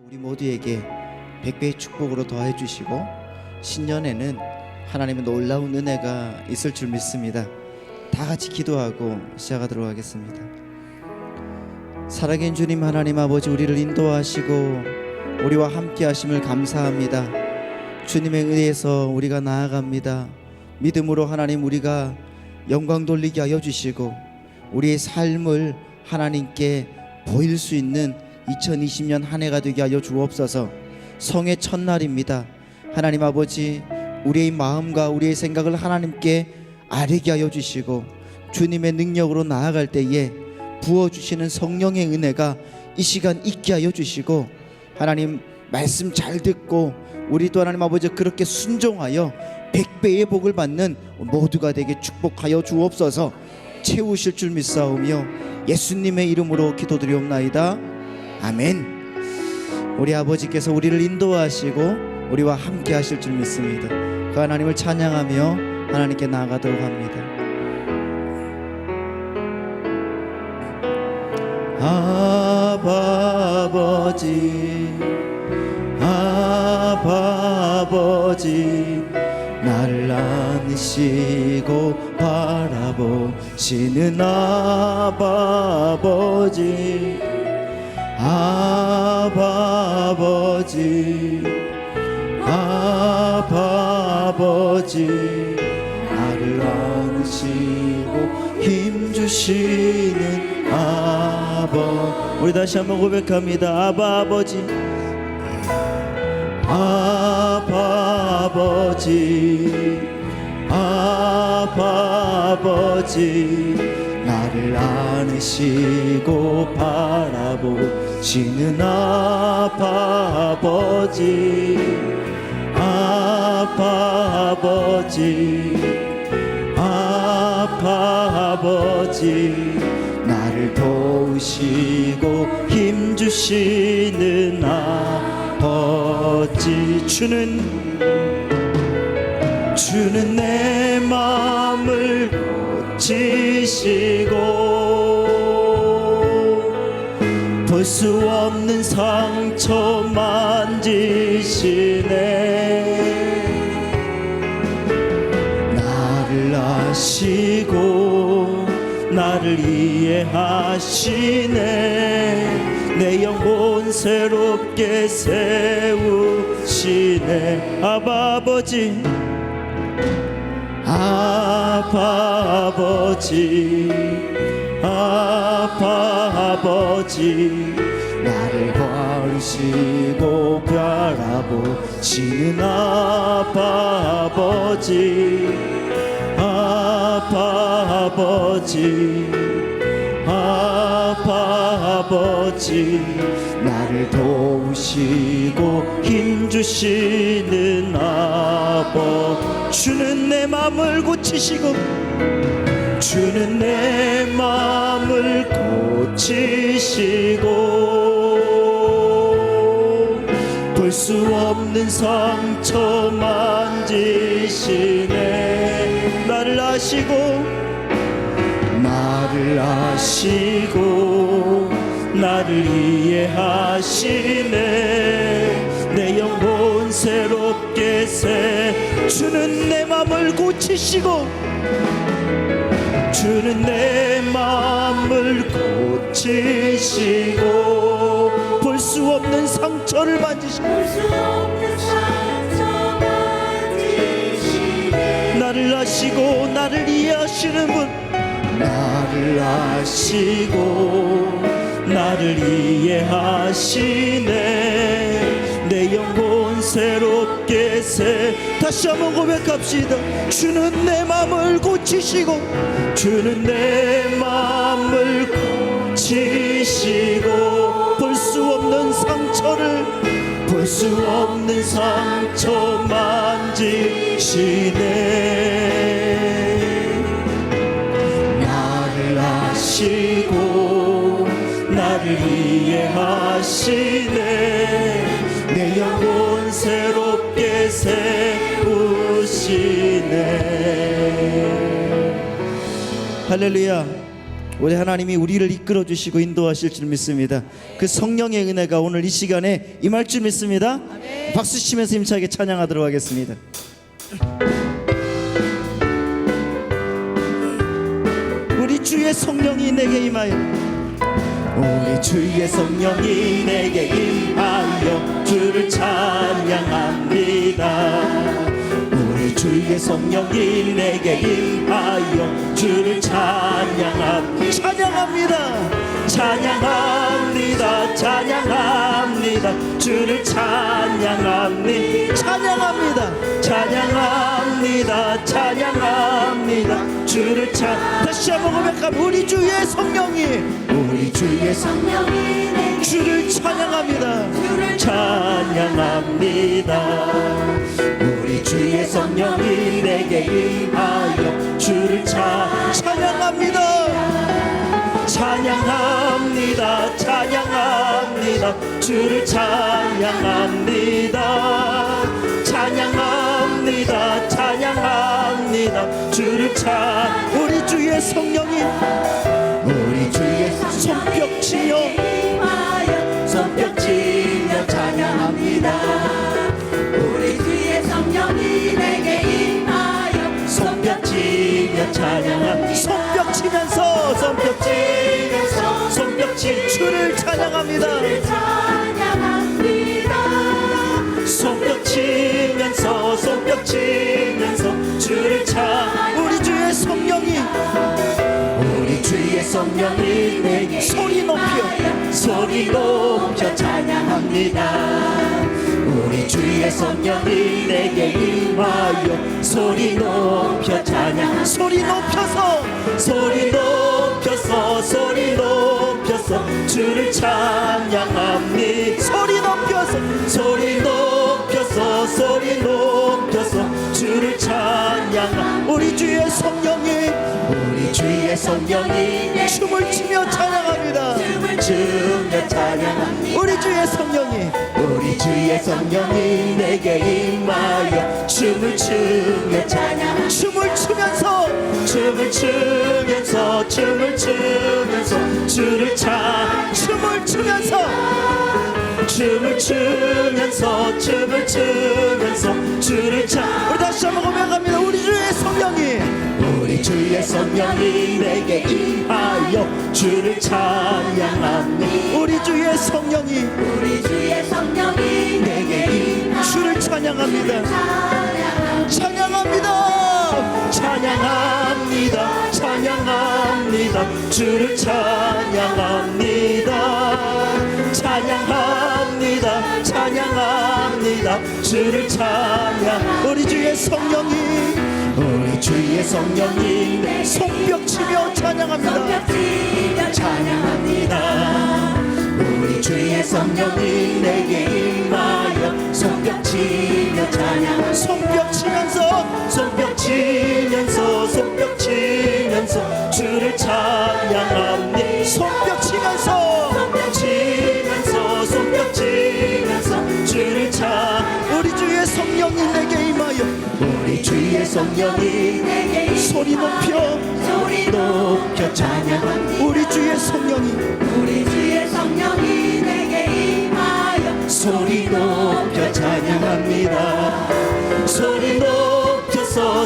우리 모두에게 백배의 축복으로 더해 주시고 신년에는 하나님의 놀라운 은혜가 있을 줄 믿습니다. 다 같이 기도하고 시작하도록 하겠습니다. 살아계신 주님 하나님 아버지, 우리를 인도하시고 우리와 함께 하심을 감사합니다. 주님의 은혜에서 우리가 나아갑니다. 믿음으로 하나님 우리가 영광 돌리게 하여 주시고 우리의 삶을 하나님께 보일 수 있는 2020년 한 해가 되게 하여 주옵소서. 성의 첫날입니다. 하나님 아버지, 우리의 마음과 우리의 생각을 하나님께 아뢰게 하여 주시고 주님의 능력으로 나아갈 때에 부어주시는 성령의 은혜가 이 시간 있게 하여 주시고, 하나님 말씀 잘 듣고 우리 또 하나님 아버지 그렇게 순종하여 100배의 복을 받는 모두가 되게 축복하여 주옵소서. 채우실 줄 믿사오며 예수님의 이름으로 기도드리옵나이다. 아멘. 우리 아버지께서 우리를 인도하시고 우리와 함께 하실 줄 믿습니다. 그 하나님을 찬양하며 하나님께 나아가도록 합니다. 아바 아버지, 아바 아버지, 나를 안으시고 바라보시는 아바 아버지, 아바 아버지, 아바 아버지, 나를 안으시고 힘주시는 아버. 우리 다시 한번 고백합니다. 아바 아버지, 아바 아버지, 아바 아버지, 나를 안으시고 바라보시는 아바 아버지, 아바 아버지, 아바 아버지, 나를 도우시고 힘주시는 아버지. 주는 내 마음을 고치시고 볼 수 없는 상처 만지시네. 나를 아시고 나를 이해하시네. 내 영혼 새롭게 세우시네. 아바 아버지, 아바 아버지, 아바 아버지, 나를 바르시고 바라보시는 아바 아버지, 아바 아버지, 아바 아버지, 나를 도우시고 힘주시는 아버. 주는 내 마음을 고치시고, 주는 내 마음을 고치시고 볼 수 없는 상처 만지시네. 나를 아시고 나를 아시고 나를 이해하시네. 내 영혼 새롭게 주는 내 마음을 고치시고, 주는 내 마음을 고치시고 볼 수 없는 상처를 만지시고, 나를 아시고 나를 이해하시는 분, 나를 아시고 나를 이해하시네. 내 영혼 새롭게 다시 한번 고백합시다. 주는 내 마음을 고치시고, 주는 내 마음을 고치시고 볼 수 없는 상처를, 볼 수 없는 상처 만지시네. 나를 아시고 나를 이해하시네. 내 영혼 새롭게 세우시네. 할렐루야. 우리 하나님이 우리를 이끌어 주시고 인도하실 줄 믿습니다. 그 성령의 은혜가 오늘 이 시간에 임할 줄 믿습니다. 박수 치면서 힘차게 찬양하도록 하겠습니다. 우리 주의 성령이 내게 임하여, 우리 주의 성령이 내게 임하여 주를 찬양합니다. 우리 주의 성령이 내게 임하여 주를 찬양합니다. 찬양합니다. 찬양합니다. 주를 찬양합니다. 찬양합니다. 주를 다시 한번 고백합니다. 우리 주의 성령이 주를 찬양합니다. 우리 주의 성령이 내게 임하여 주를 찬양합니다. 주를 찬양합니다. 주를 우리 주의 성령이 손뼉 치며 찬양합니다. 우리 주의 성령이 내게 임하여 손뼉 치며 찬양합니다. 손뼉 치면서 주를 찬양합니다. 손뼉 치면서 주를 우리 주의 성령이 내게 소리 높여 찬양합니다. 우리 주의 성령이 내게 임하여 소리 높여 찬양, 소리 높여서 주를 찬양합니다. 소리 높여서 주를 찬양. 우리 주의 성령이 춤을 추며 찬양합니다. 우리 주의 성령이 내게 임하여 춤을 추며 찬양. 춤을 추면서 주를 춤을 추면서 주를 우리 다시 한번 고백합니다. 우리 주의 성령이 내게 임하여 주를 찬양합니다. 우리 주의 성령이 내게 임하여 주를 찬양합니다. 주를 찬양합니다. 주를 찬양. 우리 주의 성령이 손뼉 치며 찬양합니다. 우리 주의 성령이 내게 임하여 손뼉 치며 찬양. 손뼉 치면서 주를 찬양합니다. 손뼉 치면서 주를 우리 주의 성령이 내게 임하여 소리 높여 찬양합니다. 우리 주의 성령이 내게 임하여 소리 높여 찬양합니다. 소리 높여서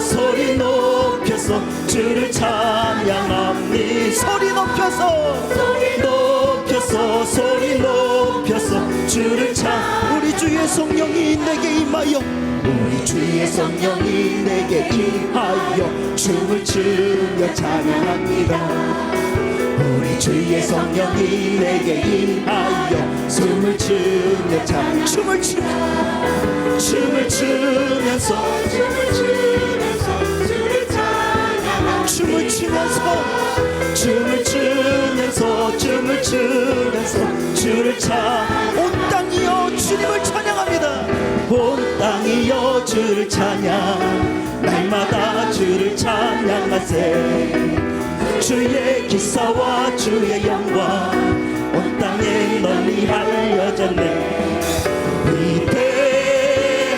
주를 찬양합니다. 소리 높여서 주를 우리 주의 성령이 내게 임하여 춤을 추며 찬양합니다. 우리 주의 성령이 내게 임하여 춤을 추며 찬양. 춤을 추면서 주를 온 땅이여 주님을 찬양합니다. 온 땅이여 주를 찬양. 날마다 주를 찬양하세. 주의 기사와 주의 영광 온 땅에 널리 알려졌네.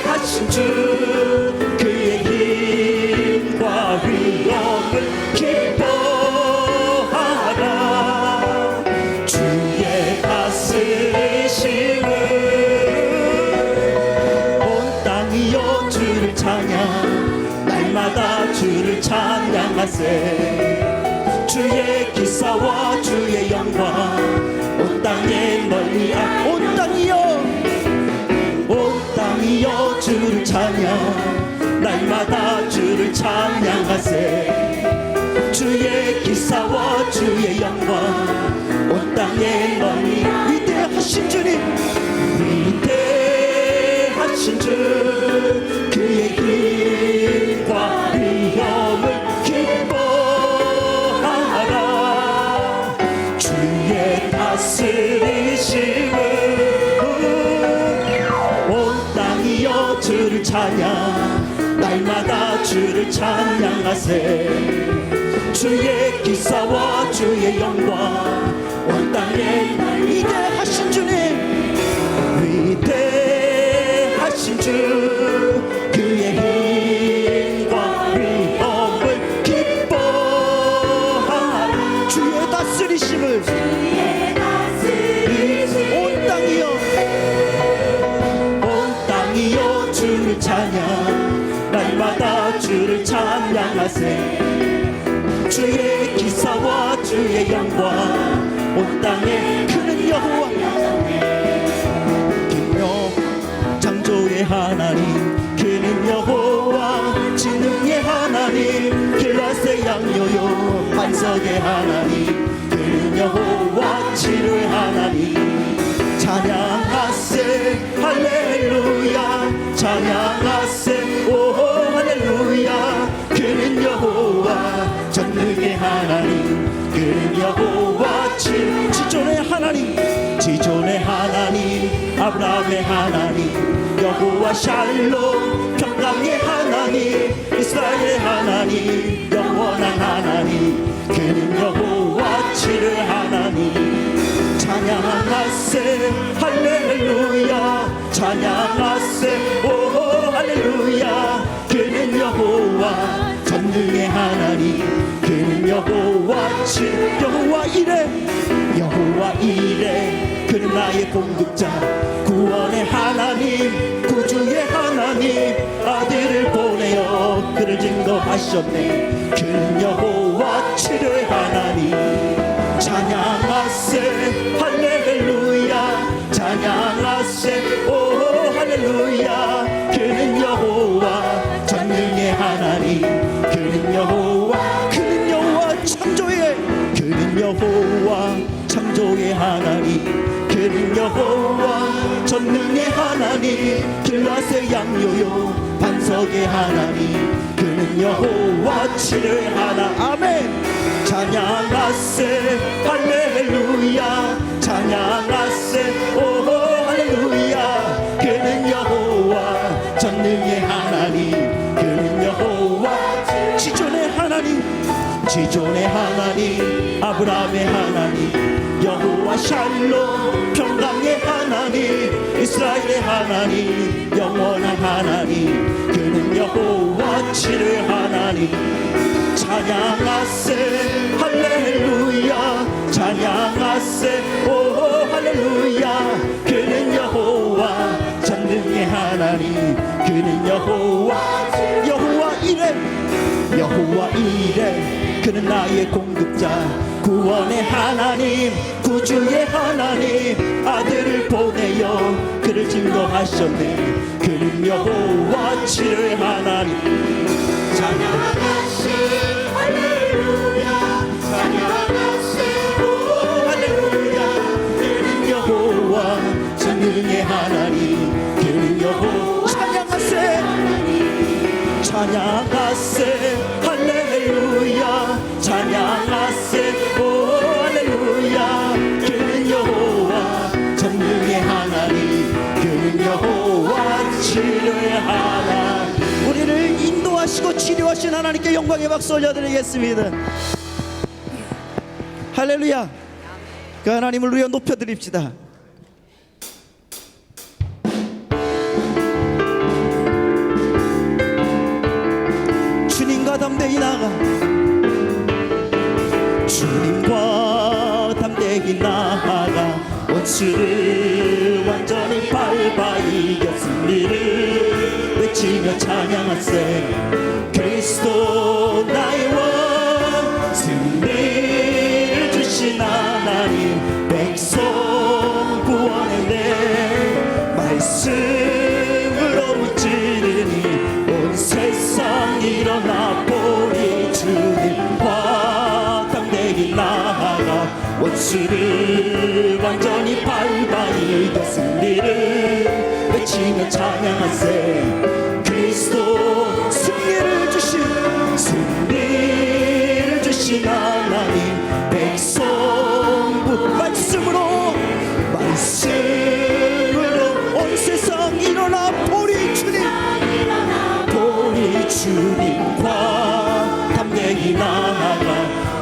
위대하신 주 그의 힘과 위엄을 기뻐하라. 찬양하세. 주의 기사와 주의 영광 온 땅에 널리 온 땅이여 온 땅이여 주를 찬양 날마다 주를 찬양하세. 주의 기사와 주의 영광 온 땅에 널리 위대하신 주님 위대하신 주 그의 힘과 위엄을 기뻐하라. 주의 다스리심을 온 땅이여 주를 찬양 날마다 주를 찬양하세. 주의 기사와 주의 영광 온 땅에 위대하신 주님 위대하신 주 그의 힘과 위엄을 기뻐하라. 주의 다스리심을 온 땅이여 온 땅이여 주를 찬양 날마다 주를 찬양하세. 주의 기사와 주의 영광 온 땅에 그는 여호와 기묘 창조의 하나님 그는 여호와 진능의 하나님 길라세 양요요 반석의 하나님 그는 여호와 치료의 하나님 찬양하세 할렐루야 찬양하세 오 할렐루야 그는 여호와 전능의 하나님 그는 여호와 지존의 하나님 지존의 하나님 아브라함의 하나님 여호와 샬롬 평강의 하나님 이스라엘의 하나님 영원한 하나님 그는 여호와 치료의 하나님 찬양하세 할렐루야 찬양하세 오 할렐루야 그는 여호와 전능의 하나님 그는 여호와 여호와 이레 여호와 이레 그는 나의 공급자 구원의 하나님 구주의 하나님 아들을 보내어 그를 증거하셨네 그는 여호와 치료의 하나님 찬양하세 할렐루야 찬양하세 오 할렐루야 그는 여호와 전능의 하나님 그는 여호와 창조의 그는 여호와 창조의 하나님 그는 여호와 전능의 하나님 길라세 양요요 반석의 하나님 그는 여호와 치료의 하나 아멘. 찬양하세 할렐루야 찬양하세 오 할렐루야 그는 여호와 전능의 하나님 그는 여호와 지존의 하나님 지존의 하나님 아브라함의 하나님 여호와 샬롬 평강의 하나님 이스라엘의 하나님 영원한 하나님 그는 여호와 치료의 하나님 찬양하세 할렐루야 찬양하세 오 할렐루야 그는 여호와 전능의 하나님 그는 여호와 이레 여호와 이레 그는 나의 공급자 구원의 하나님 구주의 하나님 아들을 보내어 그를 증거하셨네 그는 여호와 치료의 하나님 찬양하세 할렐루야 찬양하세 오 할렐루야 그는 여호와 전능의 하나님 그는 여호와 찬양하세 찬양하세 할렐루야 찬양하세 오 할렐루야 그는 여호와 전능의 하나님 그는 여호와 치료의 하나님 우리를 인도하시고 치료하신 하나님께 영광의 박수 올려드리겠습니다. 할렐루야. 그 하나님을 위해 높여드립시다. 주님과 담대히 나가 주님과 담대히 나아가 원수를 완전히 밟아 이겨 승리를 외치며 찬양하세 그리스도 나의 왕 말씀으로 무찌르니 온 세상 일어나 보리 주님과 담대히 나아가 원수를 완전히 밟아 이겨 승리를 외치며 찬양하세 그리스도 승리를 주신 하나님 백성부 말씀으로 온 세상 일어나 보리 주님과 담대히 나아가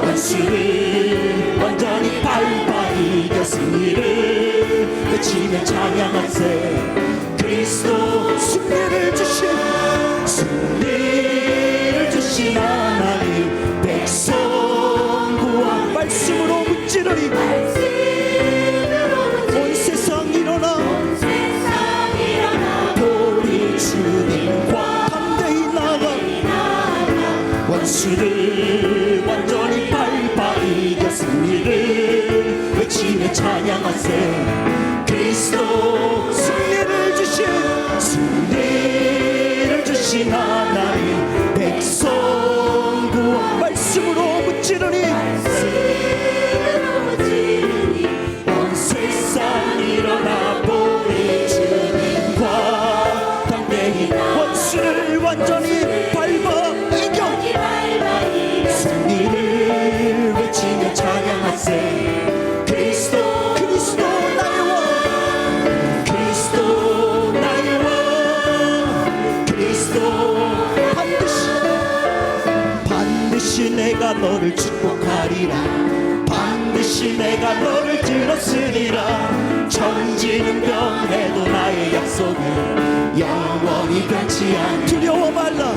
원수를 완전히 밟아 이겨 승리를 외치며 찬양하세 그리스도 승리를 주신 하나님 백성구와 말씀으로 무찌르니 온 세상 일어나 보리 주님과 담대히 나아가 원수를 완전히 밟아 이겨 승리를 외치며 찬양하세 그리스도 승리를 주신 하나님 백성구와 말씀으로 무찌르니 온 세상 일어나 보리 주님과 담대히 원수를 완전히 밟아 이겨 승리를 외치며 찬양하세 그리스도 나의 왕 그리스도 나의 왕 그리스도 반드시 내가 너를 축복하리라 반드시 내가 너를 들었으리라 천지는 변해도 나의 약속은 영원히 변치 않 두려워 말라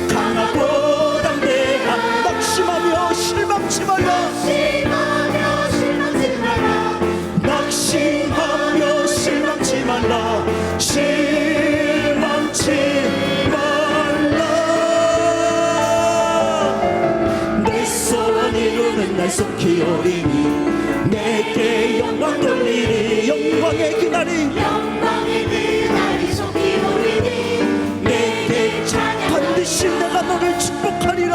강하고 담대한 낙심하며 실망치 말라 낙심하며 실망치 말라 내 소원 이루는 날 속히 오리니 내게 영광 돌리리 영광의 그날이 속히 오리니 내게 반드시 내가 너를 축복하리라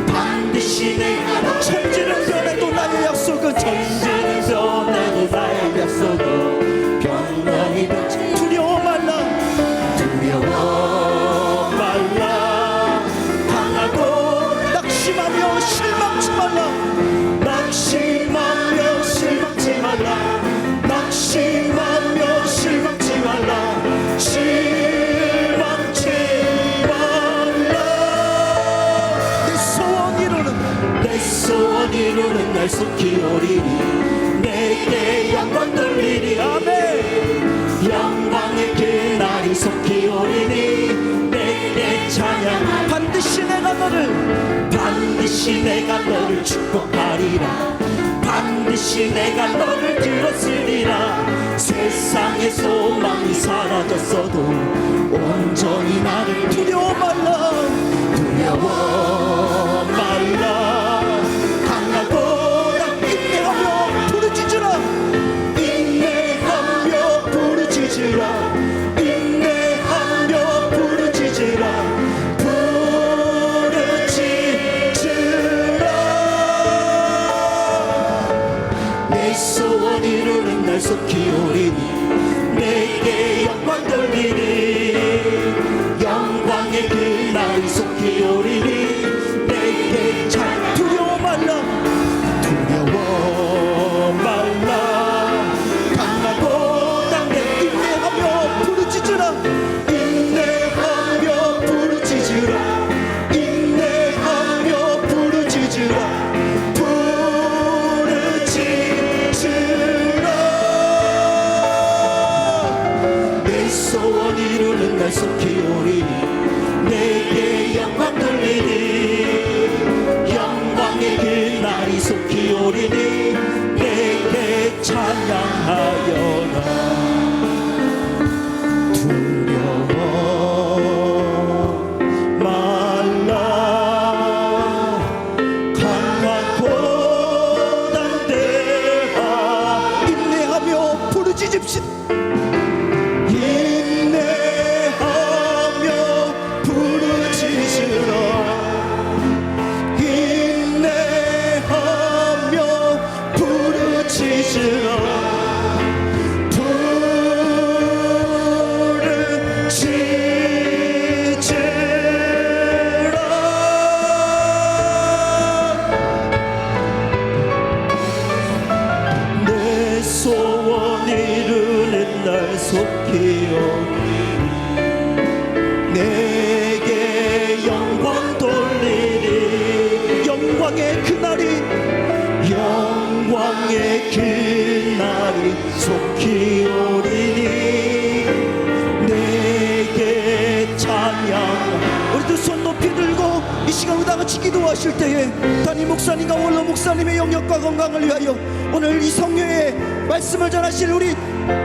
반드시 내가 천지는 변해도 나의 약속은 천지는 변해도 나의 약속은 영원히 변치 두려워 말라 강하고 낙심하며 실망치 말라 낙심하며 실망치 말라 소원 이루는 날 속히 오리니 내게 영광 돌리리 아멘 영광의 그날이 속히 오리니 내게 찬양 반드시 내가 너를 축복하리라 반드시 내가 너를 들었으리라 세상의 소망이 사라졌어도 온전히 나를 두려워 말라 내 소원 이루는 날 속히 오리니 내게 영광 돌리니 영광의 그날이 속히 오리니 내게 찬양 두려워 말라 강하고 담대 인내하며 부르짖으라 소원 이루는 날 속히 오니 내게 영광 돌리리 영광의 그날이 속히 오리니 내게 찬양. 우리도 손 높이 들고 이 시간으로 다 같이 기도하실 때에 담임 목사님과 원로 목사님의 영역과 건강을 위하여 오늘 이 성령의 말씀을 전하실 우리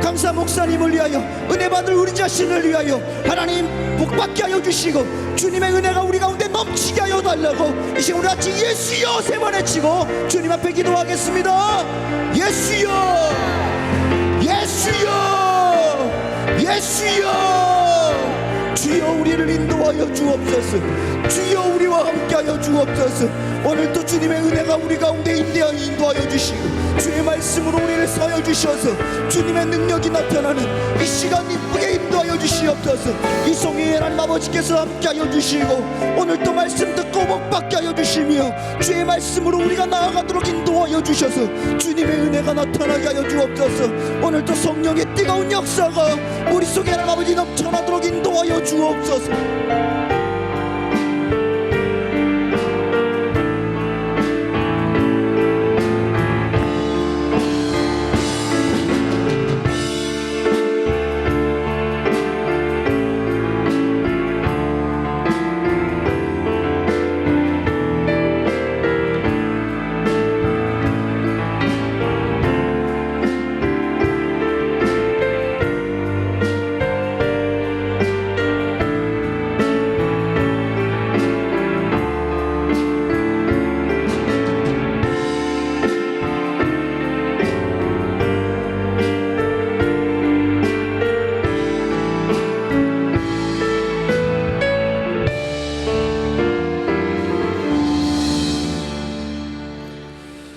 강사 목사님을 위하여 은혜 받을 우리 자신을 위하여 하나님 복받게 하여 주시고 주님의 은혜가 우리 가운데 넘치게 하여 달라고 이 시간 우리 같이 예수여 세 번 외치고 주님 앞에 기도하겠습니다. 예수여 예수여 예수여 주여 우리를 인도하여 주옵소서. 주여 우리와 함께하여 주옵소서. 오늘도 주님의 은혜가 우리 가운데 인도하여 주시고 주의 말씀으로 우리를 서여 주셔서 주님의 능력이 나타나는 이 시간 이쁘게 인도하여 주시옵소서. 이 성령의 하나님 아버지께서 함께하여 주시고 오늘도 말씀 듣고 복받게 하여 주시며 주의 말씀으로 우리가 나아가도록 인도하여 주셔서 주님의 은혜가 나타나게 하여 주옵소서. 오늘도 성령의 뜨거운 역사가 우리 속에 하나님 아버지 넘쳐나도록 인도하여 주옵소서.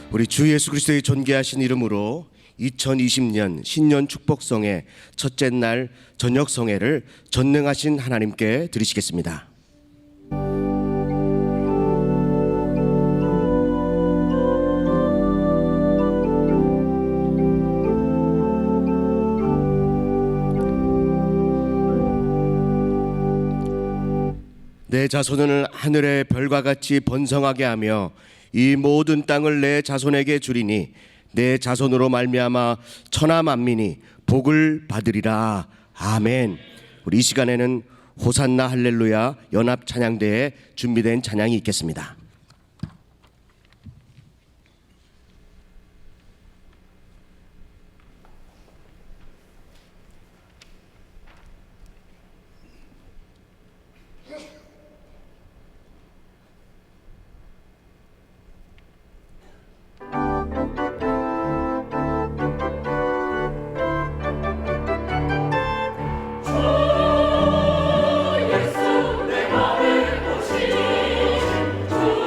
우리 주 예수 그리스도의 존귀하신 이름으로 2020년 신년 축복성의 첫째 날 저녁 성회를 전능하신 하나님께 드리시겠습니다. 내 자손을 하늘의 별과 같이 번성하게 하며 이 모든 땅을 내 자손에게 주리니 내 자손으로 말미암아 천하 만민이 복을 받으리라. 아멘. 우리 이 시간에는 호산나 할렐루야 연합 찬양대에 준비된 찬양이 있겠습니다. 예수 내 맘을 보시 주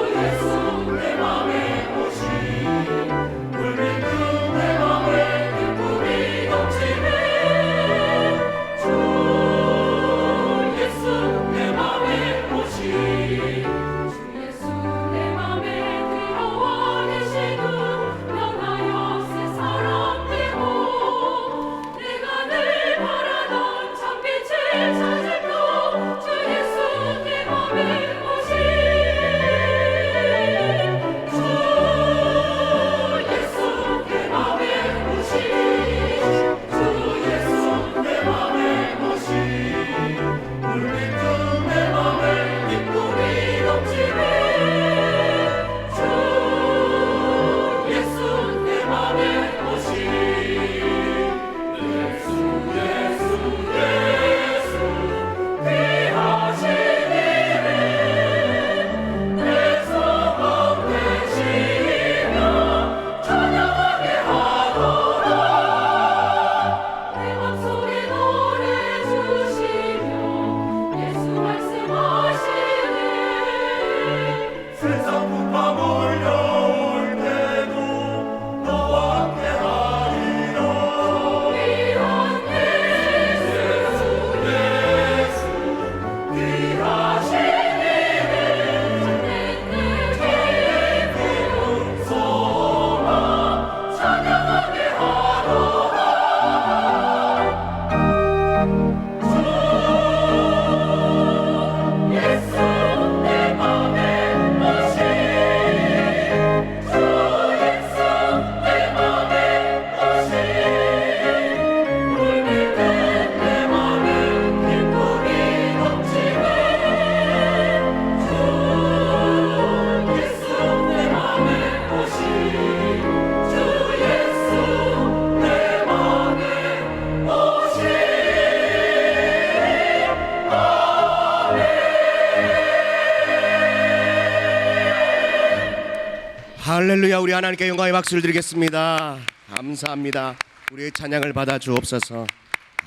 우리 하나님께 영광의 박수를 드리겠습니다. 감사합니다. 우리의 찬양을 받아 주옵소서.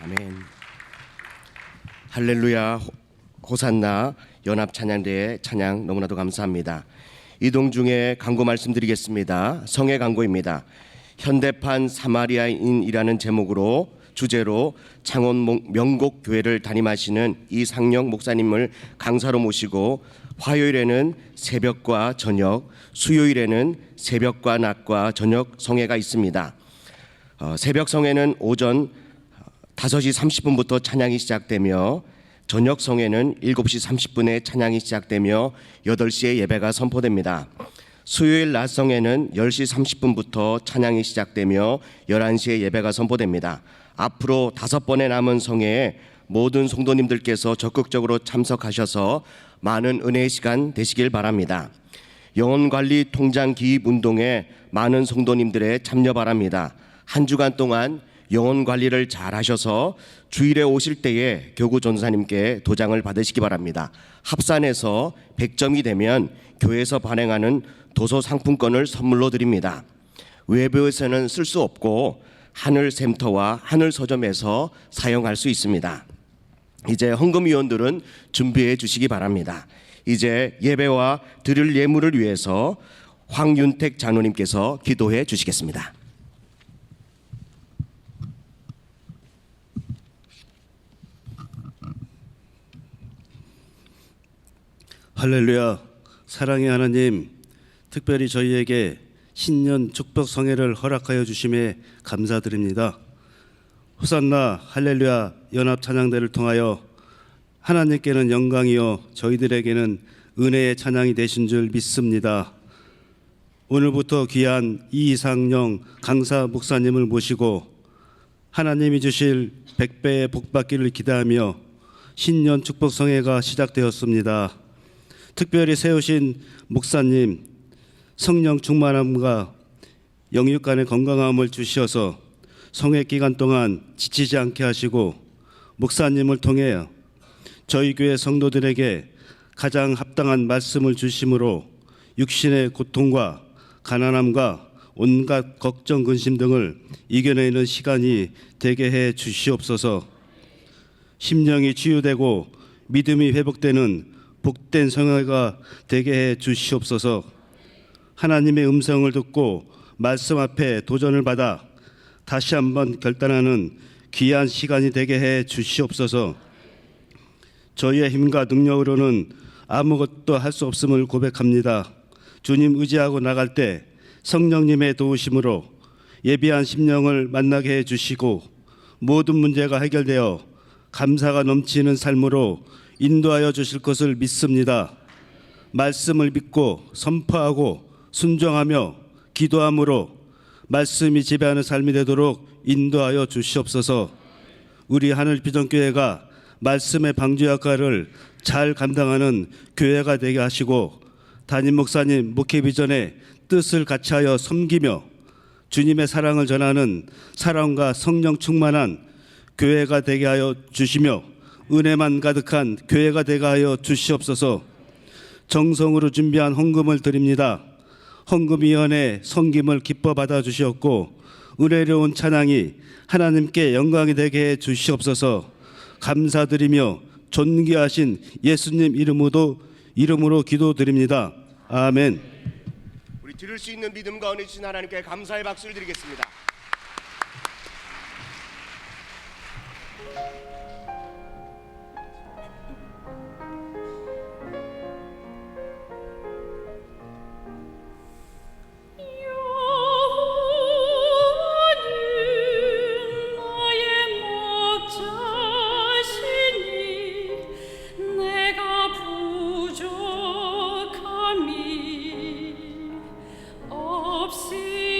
아멘. 할렐루야, 호산나 연합찬양대의 찬양 너무나도 감사합니다. 이동 중에 광고 말씀드리겠습니다. 성의 광고입니다. 현대판 사마리아인이라는 주제로 창원 명곡교회를 담임하시는 이상영 목사님을 강사로 모시고 화요일에는 새벽과 저녁, 수요일에는 새벽과 낮과 저녁 성회가 있습니다. 새벽 성회는 오전 5시 30분부터 찬양이 시작되며 저녁 성회는 7시 30분에 찬양이 시작되며 8시에 예배가 선포됩니다. 수요일 낮 성회는 10시 30분부터 찬양이 시작되며 11시에 예배가 선포됩니다. 앞으로 5번의 남은 성회에 모든 성도님들께서 적극적으로 참석하셔서 많은 은혜의 시간 되시길 바랍니다. 영혼관리 통장 기입 운동에 많은 성도님들의 참여 바랍니다. 한 주간 동안 영혼관리를 잘 하셔서 주일에 오실 때에 교구 전사님께 도장을 받으시기 바랍니다. 합산해서 100점이 되면 교회에서 발행하는 도서 상품권을 선물로 드립니다. 외부에서는 쓸 수 없고 하늘샘터와 하늘서점에서 사용할 수 있습니다. 이제 헌금위원들은 준비해 주시기 바랍니다. 이제 예배와 드릴 예물을 위해서 황윤택 장로님께서 기도해 주시겠습니다. 할렐루야. 사랑의 하나님, 특별히 저희에게 신년 축복 성회를 허락하여 주심에 감사드립니다. 호산나 할렐루야 연합 찬양대를 통하여 하나님께는 영광이요 저희들에게는 은혜의 찬양이 되신 줄 믿습니다. 오늘부터 귀한 이상영 강사 목사님을 모시고 하나님이 주실 100배의 복받기를 기대하며 신년 축복 성회가 시작되었습니다. 특별히 세우신 목사님 성령 충만함과 영육 간의 건강함을 주시어서 성회 기간 동안 지치지 않게 하시고 목사님을 통해 저희 교회 성도들에게 가장 합당한 말씀을 주심으로 육신의 고통과 가난함과 온갖 걱정 근심 등을 이겨내는 시간이 되게 해 주시옵소서. 심령이 치유되고 믿음이 회복되는 복된 성회가 되게 해 주시옵소서. 하나님의 음성을 듣고 말씀 앞에 도전을 받아 다시 한번 결단하는 귀한 시간이 되게 해 주시옵소서. 저희의 힘과 능력으로는 아무것도 할 수 없음을 고백합니다. 주님 의지하고 나갈 때 성령님의 도우심으로 예비한 심령을 만나게 해 주시고 모든 문제가 해결되어 감사가 넘치는 삶으로 인도하여 주실 것을 믿습니다. 말씀을 믿고 선포하고 순종하며 기도함으로 말씀이 지배하는 삶이 되도록 인도하여 주시옵소서. 우리 하늘비전교회가 말씀의 방주 역할을 잘 감당하는 교회가 되게 하시고 담임 목사님 목회비전의 뜻을 같이하여 섬기며 주님의 사랑을 전하는 사랑과 성령 충만한 교회가 되게 하여 주시며 은혜만 가득한 교회가 되게 하여 주시옵소서. 정성으로 준비한 헌금을 드립니다. 헌금위원회 섬김을 기뻐 받아 주시었고 은혜로운 찬양이 하나님께 영광이 되게 해 주시옵소서. 감사드리며 존귀하신 예수님 이름으로 기도드립니다. 아멘. 우리 들을 수 있는 믿음과 은혜 주신 하나님께 감사의 박수를 드리겠습니다. 없으리로다.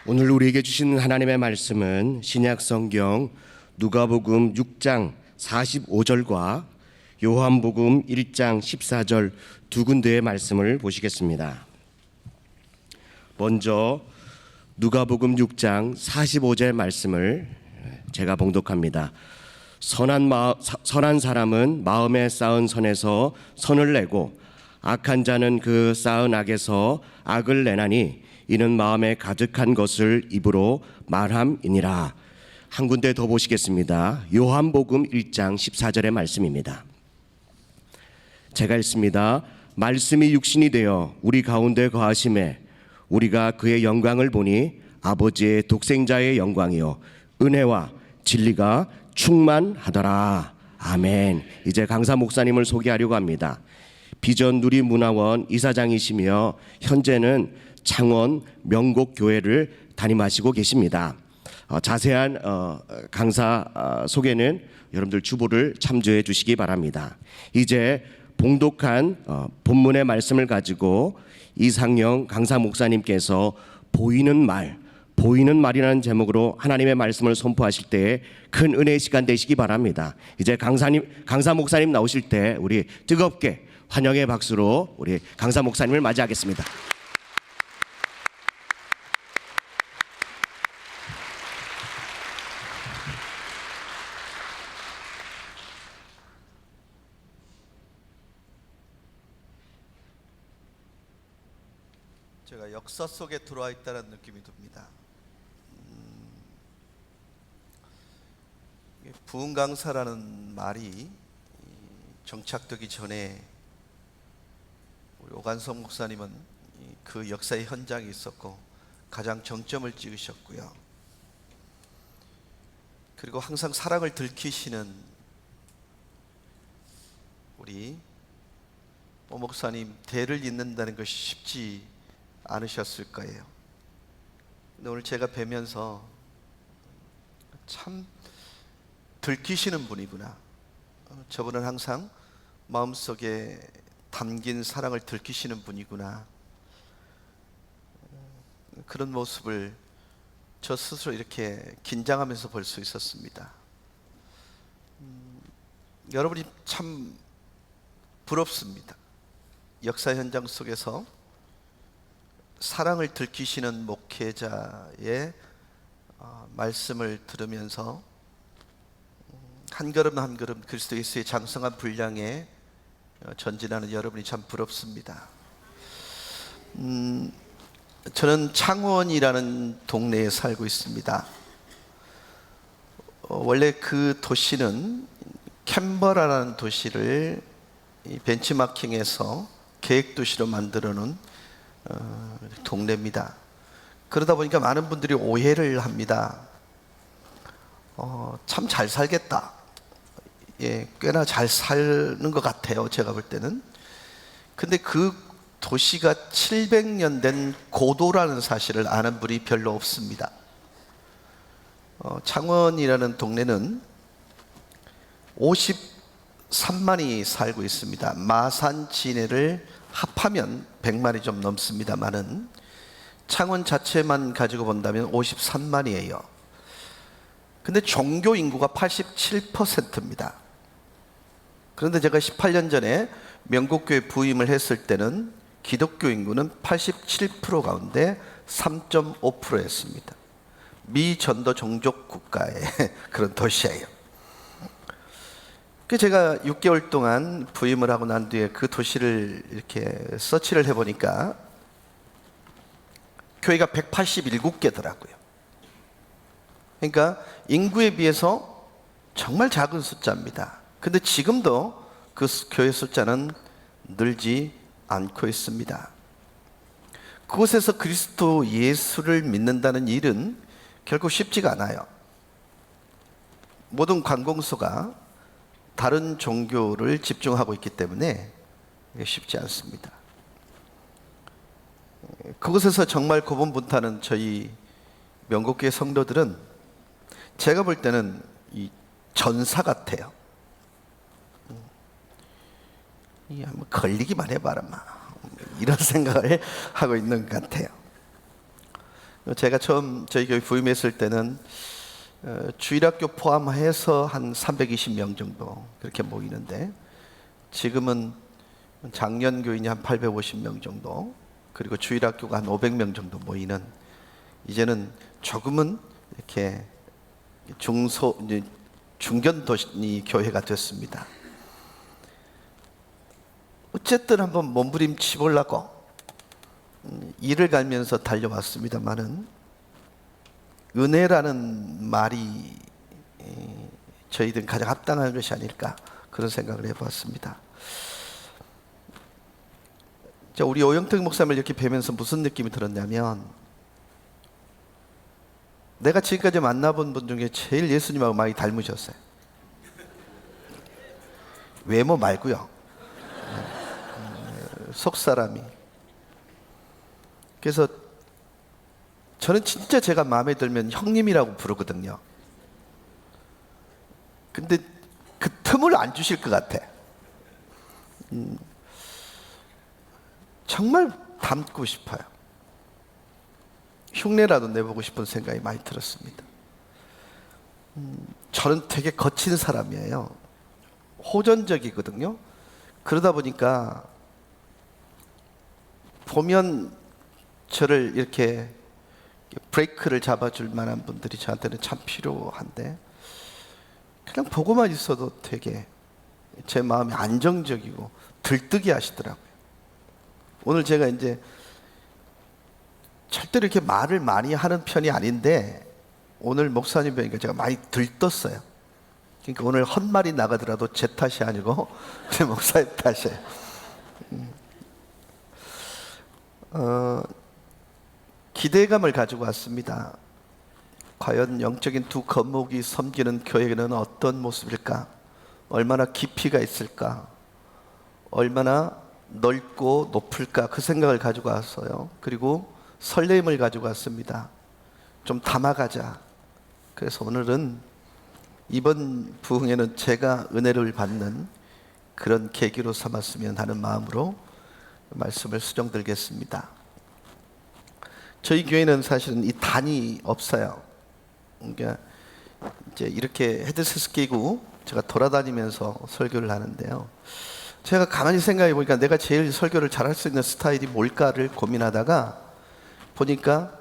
오늘 우리에게 주신 하나님의 말씀은 신약성경 누가복음 6장 45절과 요한복음 1장 14절 두 군데의 말씀을 보시겠습니다. 먼저 누가복음 6장 45절 말씀을 제가 봉독합니다. 선한 사람은 마음에 쌓은 선에서 선을 내고 악한 자는 그 쌓은 악에서 악을 내나니 이는 마음에 가득한 것을 입으로 말함이니라. 한 군데 더 보시겠습니다. 요한복음 1장 14절의 말씀입니다. 제가 읽습니다. 말씀이 육신이 되어 우리 가운데 거하심에 우리가 그의 영광을 보니 아버지의 독생자의 영광이요 은혜와 진리가 충만하더라. 아멘. 이제 강사 목사님을 소개하려고 합니다. 비전 누리문화원 이사장이시며 현재는 창원 명곡교회를 담임하시고 계십니다. 자세한 강사 소개는 여러분들 주보를 참조해 주시기 바랍니다. 이제 봉독한 본문의 말씀을 가지고 이상영 강사 목사님께서 보이는 말이라는 제목으로 하나님의 말씀을 선포하실 때에 큰 은혜의 시간 되시기 바랍니다. 이제 강사 목사님 나오실 때 우리 뜨겁게 환영의 박수로 우리 강사 목사님을 맞이하겠습니다. 제가 역사 속에 들어와 있다는 느낌이 듭니다. 부흥강사라는 말이 정착되기 전에 우리 오간성 목사님은 그 역사의 현장에 있었고 가장 정점을 찍으셨고요. 그리고 항상 사랑을 들키시는 우리 오 목사님 대를 잇는다는 것이 쉽지 않으셨을 거예요. 근데 오늘 제가 뵈면서 참 들키시는 분이구나. 저분은 항상 마음속에 담긴 사랑을 들키시는 분이구나. 그런 모습을 저 스스로 이렇게 긴장하면서 볼 수 있었습니다. 여러분이 참 부럽습니다. 역사 현장 속에서 사랑을 들키시는 목회자의 말씀을 들으면서 한 걸음 한 걸음 그리스도 예수의 장성한 분량에 전진하는 여러분이 참 부럽습니다. 저는 창원이라는 동네에 살고 있습니다. 원래 그 도시는 캔버라라는 도시를 벤치마킹해서 계획도시로 만들어 놓은 동네입니다. 그러다 보니까 많은 분들이 오해를 합니다. 참 잘 살겠다. 꽤나 잘 사는 것 같아요. 제가 볼 때는. 근데 그 도시가 700년 된 고도라는 사실을 아는 분이 별로 없습니다. 창원이라는 동네는 53만이 살고 있습니다. 마산 진해를 합하면 100만이 좀 넘습니다만은 창원 자체만 가지고 본다면 53만이에요. 근데 종교 인구가 87%입니다. 그런데 제가 18년 전에 명곡교회 부임을 했을 때는 기독교 인구는 87% 가운데 3.5%였습니다. 미전도 종족 국가의 그런 도시예요. 제가 6개월 동안 부임을 하고 난 뒤에 그 도시를 이렇게 서치를 해보니까 교회가 187개더라고요. 그러니까 인구에 비해서 정말 작은 숫자입니다. 근데 지금도 그 교회 숫자는 늘지 않고 있습니다. 그곳에서 그리스도 예수를 믿는다는 일은 결코 쉽지가 않아요. 모든 관공서가 다른 종교를 집중하고 있기 때문에 쉽지 않습니다. 그곳에서 정말 고분분투하는 저희 명곡교회 성도들은 제가 볼 때는 이 전사 같아요. 한번 걸리기만 해봐라 이런 생각을 하고 있는 것 같아요. 제가 처음 저희 교회 부임했을 때는 주일학교 포함해서 한 320명 정도 그렇게 모이는데, 지금은 작년 교인이 한 850명 정도, 그리고 주일학교가 한 500명 정도 모이는, 이제는 조금은 이렇게 중견 도시 교회가 됐습니다. 어쨌든 한번 몸부림치 보려고 이를 갈면서 달려왔습니다만은, 은혜라는 말이 저희들 가장 합당한 것이 아닐까, 그런 생각을 해보았습니다. 자, 우리 오영택 목사님을 이렇게 뵈면서 무슨 느낌이 들었냐면, 내가 지금까지 만나본 분 중에 제일 예수님하고 많이 닮으셨어요. 외모 말고요. 속사람이. 그래서 저는 진짜 제가 마음에 들면 형님이라고 부르거든요. 근데 그 틈을 안 주실 것 같아. 정말 닮고 싶어요. 흉내라도 내보고 싶은 생각이 많이 들었습니다. 저는 되게 거친 사람이에요. 호전적이거든요. 그러다 보니까 보면 저를 이렇게 브레이크를 잡아줄 만한 분들이 저한테는 참 필요한데, 그냥 보고만 있어도 되게 제 마음이 안정적이고 들뜨게 하시더라고요. 오늘 제가 이제 절대로 이렇게 말을 많이 하는 편이 아닌데, 오늘 목사님 뵈니까 제가 많이 들떴어요. 그러니까 오늘 헛말이 나가더라도 제 탓이 아니고 제 목사님 탓이에요. 기대감을 가지고 왔습니다. 과연 영적인 두 거목이 섬기는 교회는 어떤 모습일까? 얼마나 깊이가 있을까? 얼마나 넓고 높을까? 그 생각을 가지고 왔어요. 그리고 설레임을 가지고 왔습니다. 좀 담아가자. 그래서 오늘은 이번 부흥에는 제가 은혜를 받는 그런 계기로 삼았으면 하는 마음으로 말씀을 수정드리겠습니다. 저희 교회는 사실은 이 단이 없어요. 그러니까 이제 이렇게 헤드셋 끼고 제가 돌아다니면서 설교를 하는데요. 제가 가만히 생각해 보니까 내가 제일 설교를 잘할 수 있는 스타일이 뭘까를 고민하다가 보니까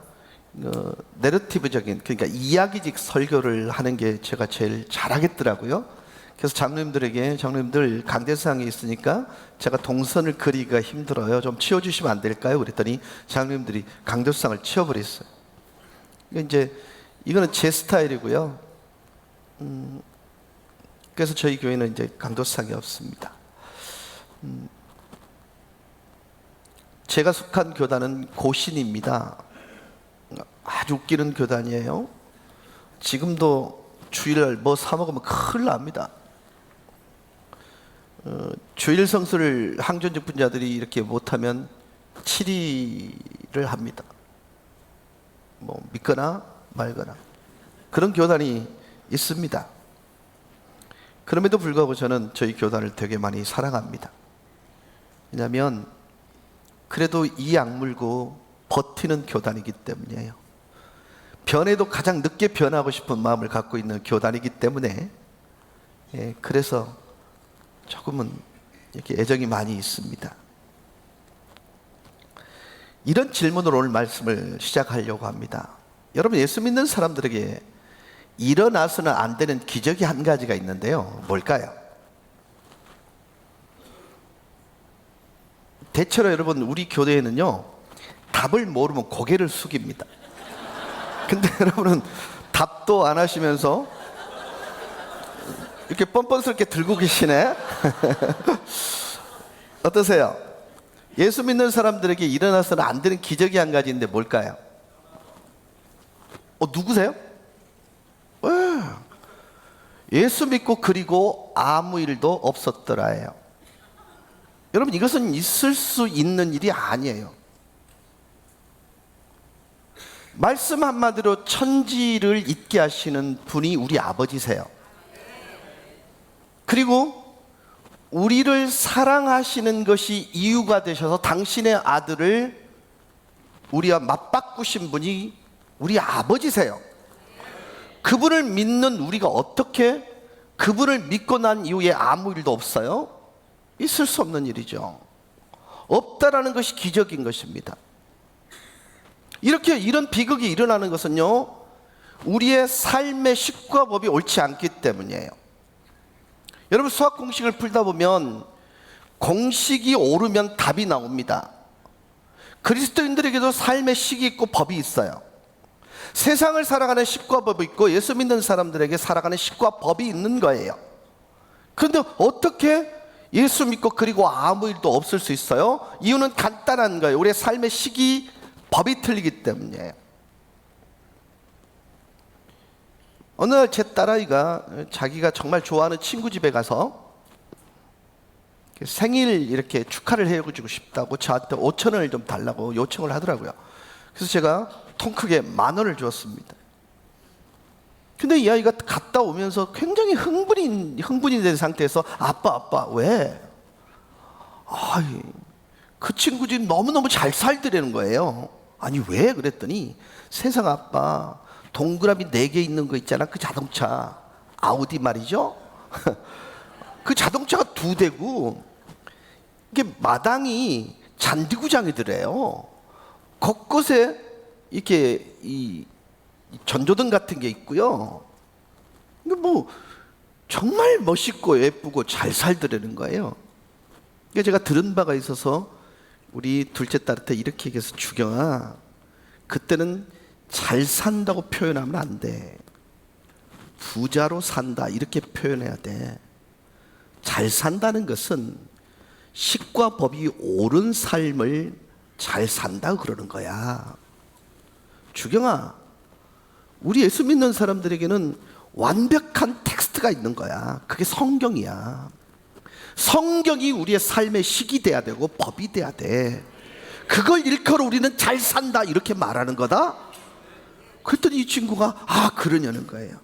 내러티브적인, 그러니까 이야기직 설교를 하는 게 제가 제일 잘하겠더라고요. 그래서 장로님들 강대상이 있으니까 제가 동선을 그리기가 힘들어요. 좀 치워주시면 안 될까요? 그랬더니 장로님들이 강도상을 치워버렸어요. 이제 이거는 제 스타일이고요. 그래서 저희 교회는 이제 강도상이 없습니다. 제가 속한 교단은 고신입니다. 아주 웃기는 교단이에요. 지금도 주일날 뭐 사 먹으면 큰일 납니다. 주일 성수를 항전직 분자들이 이렇게 못하면 7일을 합니다. 뭐 믿거나 말거나 그런 교단이 있습니다. 그럼에도 불구하고 저는 저희 교단을 되게 많이 사랑합니다. 왜냐하면 그래도 이 악물고 버티는 교단이기 때문이에요. 변해도 가장 늦게 변하고 싶은 마음을 갖고 있는 교단이기 때문에, 그래서 조금은 이렇게 애정이 많이 있습니다. 이런 질문으로 오늘 말씀을 시작하려고 합니다. 여러분, 예수 믿는 사람들에게 일어나서는 안 되는 기적이 한 가지가 있는데요. 뭘까요? 대체로 여러분, 우리 교대에는요, 답을 모르면 고개를 숙입니다. 근데 여러분은 답도 안 하시면서 이렇게 뻔뻔스럽게 들고 계시네. 어떠세요? 예수 믿는 사람들에게 일어나서는 안 되는 기적이 한 가지 있는데 뭘까요? 누구세요? 예수 믿고 그리고 아무 일도 없었더라예요. 여러분, 이것은 있을 수 있는 일이 아니에요. 말씀 한마디로 천지를 있게 하시는 분이 우리 아버지세요. 그리고 우리를 사랑하시는 것이 이유가 되셔서 당신의 아들을 우리와 맞바꾸신 분이 우리 아버지세요. 그분을 믿는 우리가 어떻게 그분을 믿고 난 이후에 아무 일도 없어요? 있을 수 없는 일이죠. 없다라는 것이 기적인 것입니다. 이런 비극이 일어나는 것은요, 우리의 삶의 식과 법이 옳지 않기 때문이에요. 여러분, 수학 공식을 풀다 보면 공식이 오르면 답이 나옵니다. 그리스도인들에게도 삶의 식이 있고 법이 있어요. 세상을 살아가는 식과 법이 있고 예수 믿는 사람들에게 살아가는 식과 법이 있는 거예요. 그런데 어떻게 예수 믿고 그리고 아무 일도 없을 수 있어요? 이유는 간단한 거예요. 우리의 삶의 식이 법이 틀리기 때문이에요. 어느 날 제 딸아이가 자기가 정말 좋아하는 친구 집에 가서 생일 이렇게 축하를 해주고 싶다고 저한테 5,000원을 좀 달라고 요청을 하더라고요. 그래서 제가 통 크게 10,000원을 주었습니다. 근데 이 아이가 갔다 오면서 굉장히 흥분이 된 상태에서 아빠 왜? 그 친구 집 너무너무 잘 살더라는 거예요. 아니 왜? 그랬더니 세상 아빠, 동그라미 4개 있는 거 있잖아, 그 자동차 아우디 말이죠. 그 자동차가 2대고 이게 마당이 잔디구장이더래요. 곳곳에 이렇게 이 전조등 같은 게 있고요. 이게 뭐 정말 멋있고 예쁘고 잘 살더라는 거예요. 그러니까 제가 들은 바가 있어서 우리 둘째 딸한테 이렇게 얘기해서, 주경아, 그때는 잘 산다고 표현하면 안 돼. 부자로 산다 이렇게 표현해야 돼. 잘 산다는 것은 식과 법이 옳은 삶을 잘 산다고 그러는 거야. 주경아, 우리 예수 믿는 사람들에게는 완벽한 텍스트가 있는 거야. 그게 성경이야. 성경이 우리의 삶의 식이 돼야 되고 법이 돼야 돼. 그걸 일컬어 우리는 잘 산다 이렇게 말하는 거다. 그랬더니 이 친구가 그러냐는 거예요.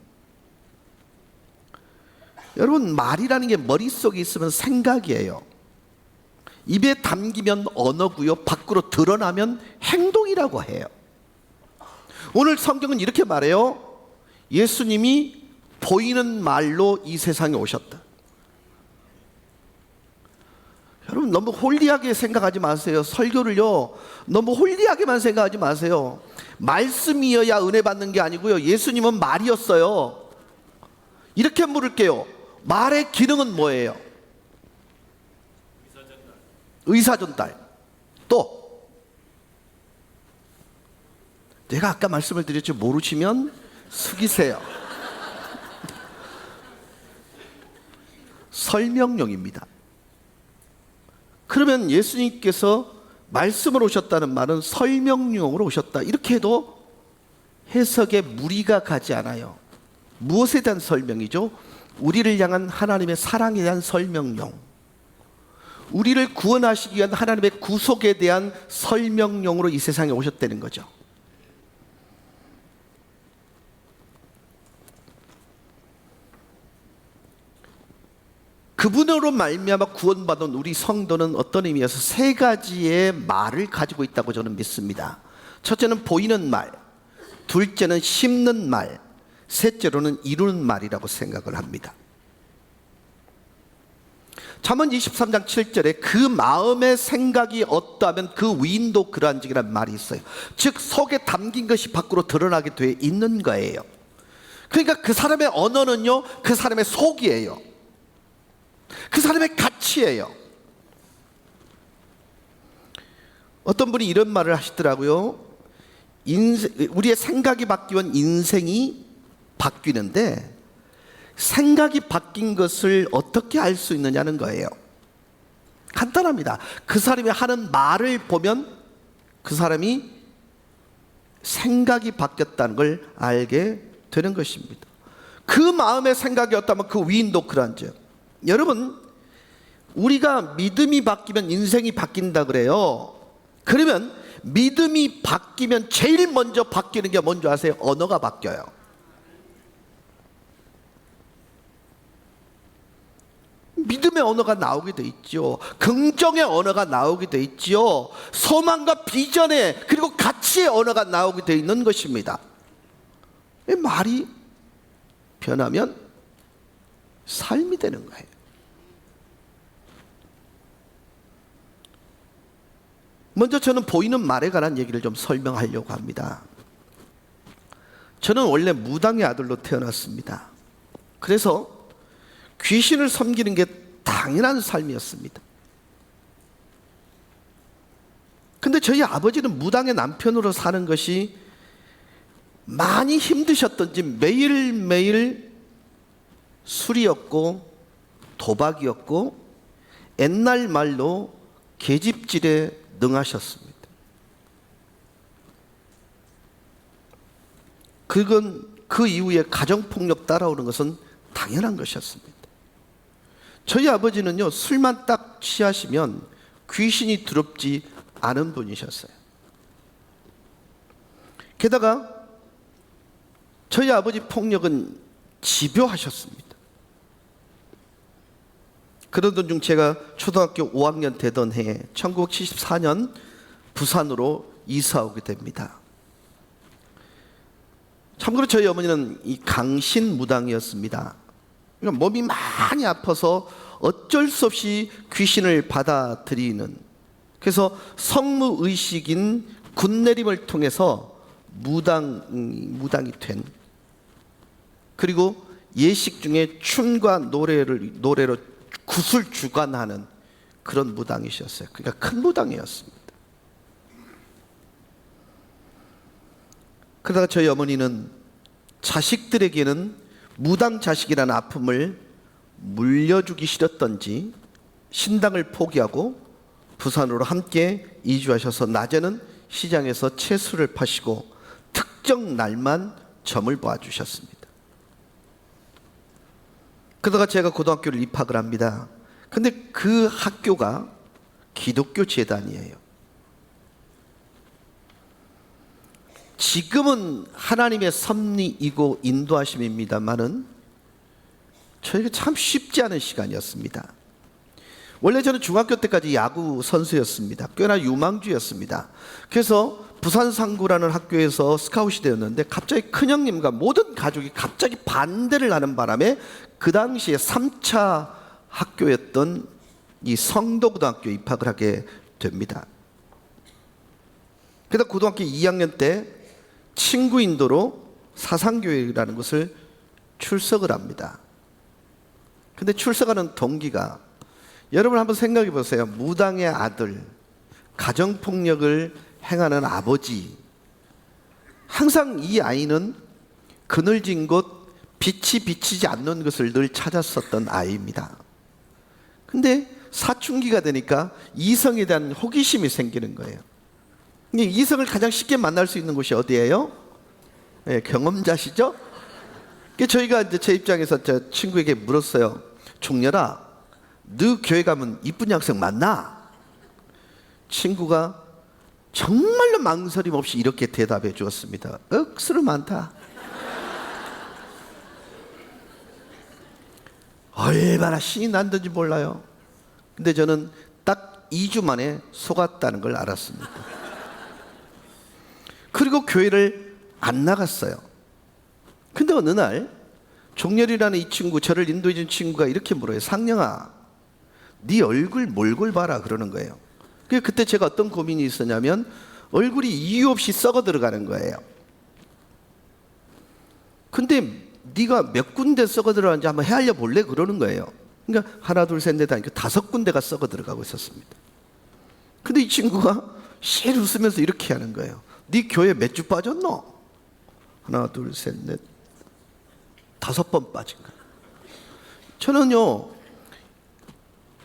여러분, 말이라는 게 머릿속에 있으면 생각이에요. 입에 담기면 언어고요, 밖으로 드러나면 행동이라고 해요. 오늘 성경은 이렇게 말해요. 예수님이 보이는 말로 이 세상에 오셨다. 여러분, 너무 홀리하게 생각하지 마세요. 설교를요 너무 홀리하게만 생각하지 마세요. 말씀이어야 은혜 받는 게 아니고요, 예수님은 말이었어요. 이렇게 물을게요. 말의 기능은 뭐예요? 의사전달. 또 내가 아까 말씀을 드렸죠. 모르시면 숙이세요. 설명용입니다. 그러면 예수님께서 말씀으로 오셨다는 말은 설명용으로 오셨다, 이렇게 해도 해석에 무리가 가지 않아요. 무엇에 대한 설명이죠? 우리를 향한 하나님의 사랑에 대한 설명용, 우리를 구원하시기 위한 하나님의 구속에 대한 설명용으로 이 세상에 오셨다는 거죠. 그분으로 말미암아 구원받은 우리 성도는 어떤 의미에서 3가지의 말을 가지고 있다고 저는 믿습니다. 첫째는 보이는 말, 둘째는 심는 말, 셋째로는 이루는 말이라고 생각을 합니다. 잠언 23장 7절에 그 마음의 생각이 어떠하면 그 위인도 그러한지라는 말이 있어요. 즉 속에 담긴 것이 밖으로 드러나게 돼 있는 거예요. 그러니까 그 사람의 언어는요, 그 사람의 속이에요. 그 사람의 가치예요. 어떤 분이 이런 말을 하시더라고요. 우리의 생각이 바뀌면 인생이 바뀌는데, 생각이 바뀐 것을 어떻게 알 수 있느냐는 거예요. 간단합니다. 그 사람이 하는 말을 보면 그 사람이 생각이 바뀌었다는 걸 알게 되는 것입니다. 그 마음의 생각이 어떠하면 그 위인도 그러한지. 여러분, 우리가 믿음이 바뀌면 인생이 바뀐다 그래요. 그러면 믿음이 바뀌면 제일 먼저 바뀌는 게 뭔지 아세요? 언어가 바뀌어요. 믿음의 언어가 나오게 돼 있죠. 긍정의 언어가 나오게 돼 있죠. 소망과 비전의 그리고 가치의 언어가 나오게 돼 있는 것입니다. 말이 변하면 삶이 되는 거예요. 먼저 저는 보이는 말에 관한 얘기를 좀 설명하려고 합니다. 저는 원래 무당의 아들로 태어났습니다. 그래서 귀신을 섬기는 게 당연한 삶이었습니다. 근데 저희 아버지는 무당의 남편으로 사는 것이 많이 힘드셨던지 매일매일 술이었고 도박이었고 옛날 말로 계집질에 능하셨습니다. 그 이후에 가정폭력 따라오는 것은 당연한 것이었습니다. 저희 아버지는요, 술만 딱 취하시면 귀신이 두렵지 않은 분이셨어요. 게다가 저희 아버지 폭력은 집요하셨습니다. 그러던 중 제가 초등학교 5학년 되던 해에 1974년 부산으로 이사 오게 됩니다. 참고로 저희 어머니는 이 강신 무당이었습니다. 그러니까 몸이 많이 아파서 어쩔 수 없이 귀신을 받아들이는, 그래서 성무의식인 굿내림을 통해서 무당이 된, 그리고 예식 중에 춤과 노래로 굿을 주관하는 그런 무당이셨어요. 그러니까 큰 무당이었습니다. 그러다가 저희 어머니는 자식들에게는 무당 자식이라는 아픔을 물려주기 싫었던지 신당을 포기하고 부산으로 함께 이주하셔서 낮에는 시장에서 채소를 파시고 특정 날만 점을 봐주셨습니다. 그러다가 제가 고등학교를 입학을 합니다. 근데 그 학교가 기독교 재단이에요. 지금은 하나님의 섭리이고 인도하심입니다만은 저에게 참 쉽지 않은 시간이었습니다. 원래 저는 중학교 때까지 야구 선수였습니다. 꽤나 유망주였습니다. 그래서 부산 상구라는 학교에서 스카웃이 되었는데 갑자기 큰형님과 모든 가족이 갑자기 반대를 하는 바람에 그 당시에 3차 학교였던 이 성도고등학교에 입학을 하게 됩니다. 그러다 고등학교 2학년 때 친구 인도로 사상교회라는 곳을 출석을 합니다. 근데 출석하는 동기가, 여러분 한번 생각해 보세요. 무당의 아들, 가정폭력을 행하는 아버지, 항상 이 아이는 그늘진 곳, 빛이 비치지 않는 것을 늘 찾았었던 아이입니다. 근데 사춘기가 되니까 이성에 대한 호기심이 생기는 거예요. 이성을 가장 쉽게 만날 수 있는 곳이 어디예요? 네, 경험자시죠? 저희가 이제 제 입장에서 제 친구에게 물었어요. 종렬아, 너 교회 가면 이쁜 학생 만나? 친구가 정말로 망설임 없이 이렇게 대답해 주었습니다. 억수로 많다. 얼마나 신이 났는지 몰라요. 근데 저는 딱 2주 만에 속았다는 걸 알았습니다. 그리고 교회를 안 나갔어요. 근데 어느 날 종렬이라는 이 친구, 저를 인도해 준 친구가 이렇게 물어요. 상령아, 네 얼굴 몰골 봐라 그러는 거예요. 그때 제가 어떤 고민이 있었냐면 얼굴이 이유 없이 썩어 들어가는 거예요. 근데 네가 몇 군데 썩어 들어가는지 한번 헤아려 볼래? 그러는 거예요. 그러니까 하나 둘 셋 넷 하니까 5군데가 썩어 들어가고 있었습니다. 근데 이 친구가 실 웃으면서 이렇게 하는 거예요. 네 교회 몇 주 빠졌노? 하나 둘 셋 넷 5번 빠진 거예요. 저는요,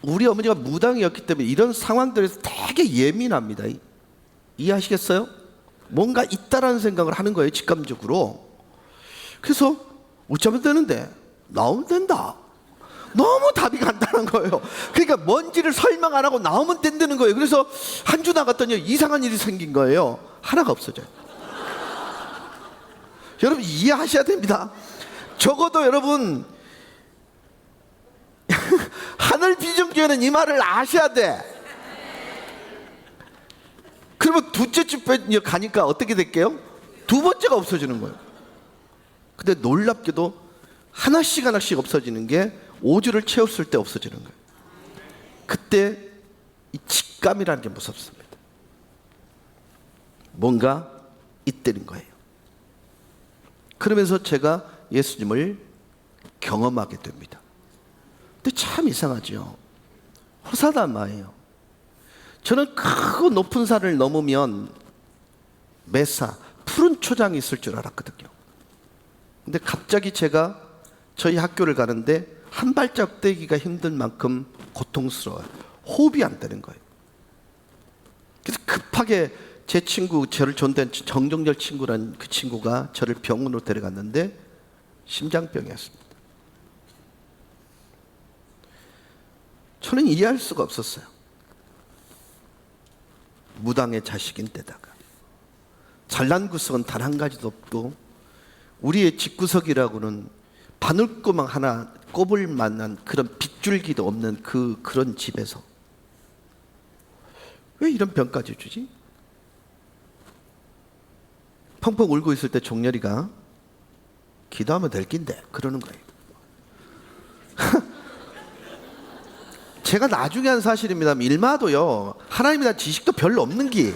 우리 어머니가 무당이었기 때문에 이런 상황들에서 되게 예민합니다. 이해하시겠어요? 뭔가 있다라는 생각을 하는 거예요, 직감적으로. 그래서 어쩌면 되는데 나오면 된다. 너무 답이 간단한 거예요. 그러니까 뭔지를 설명 안 하고 나오면 된다는 거예요. 그래서 한 주 나갔더니 이상한 일이 생긴 거예요. 하나가 없어져요. 여러분 이해하셔야 됩니다. 적어도 여러분 한 하늘 비전교회는 이 말을 아셔야 돼. 그러면 둘째 주 가니까 어떻게 될게요? 두 번째가 없어지는 거예요. 근데 놀랍게도 하나씩 없어지는 게 5주를 채웠을 때 없어지는 거예요. 그때 이 직감이라는 게 무섭습니다. 뭔가 있다는 거예요. 그러면서 제가 예수님을 경험하게 됩니다. 근데 참 이상하죠. 호사다마예요. 저는 크고 높은 산을 넘으면 메사, 푸른 초장이 있을 줄 알았거든요. 근데 갑자기 제가 저희 학교를 가는데 한 발짝 떼기가 힘든 만큼 고통스러워요. 호흡이 안 되는 거예요. 그래서 급하게 제 친구, 저를 존대한 정정절 친구라는 그 친구가 저를 병원으로 데려갔는데 심장병이었습니다. 저는 이해할 수가 없었어요. 무당의 자식인데다가 잘난 구석은 단 한 가지도 없고 우리의 집구석이라고는 바늘구멍 하나 꼽을 만한 그런 빗줄기도 없는 그런 집에서 왜 이런 병까지 주지? 펑펑 울고 있을 때 종렬이가 기도하면 될 낀데 그러는 거예요. 제가 나중에 한 사실입니다. 일마도요 하나님에 대한 지식도 별로 없는 기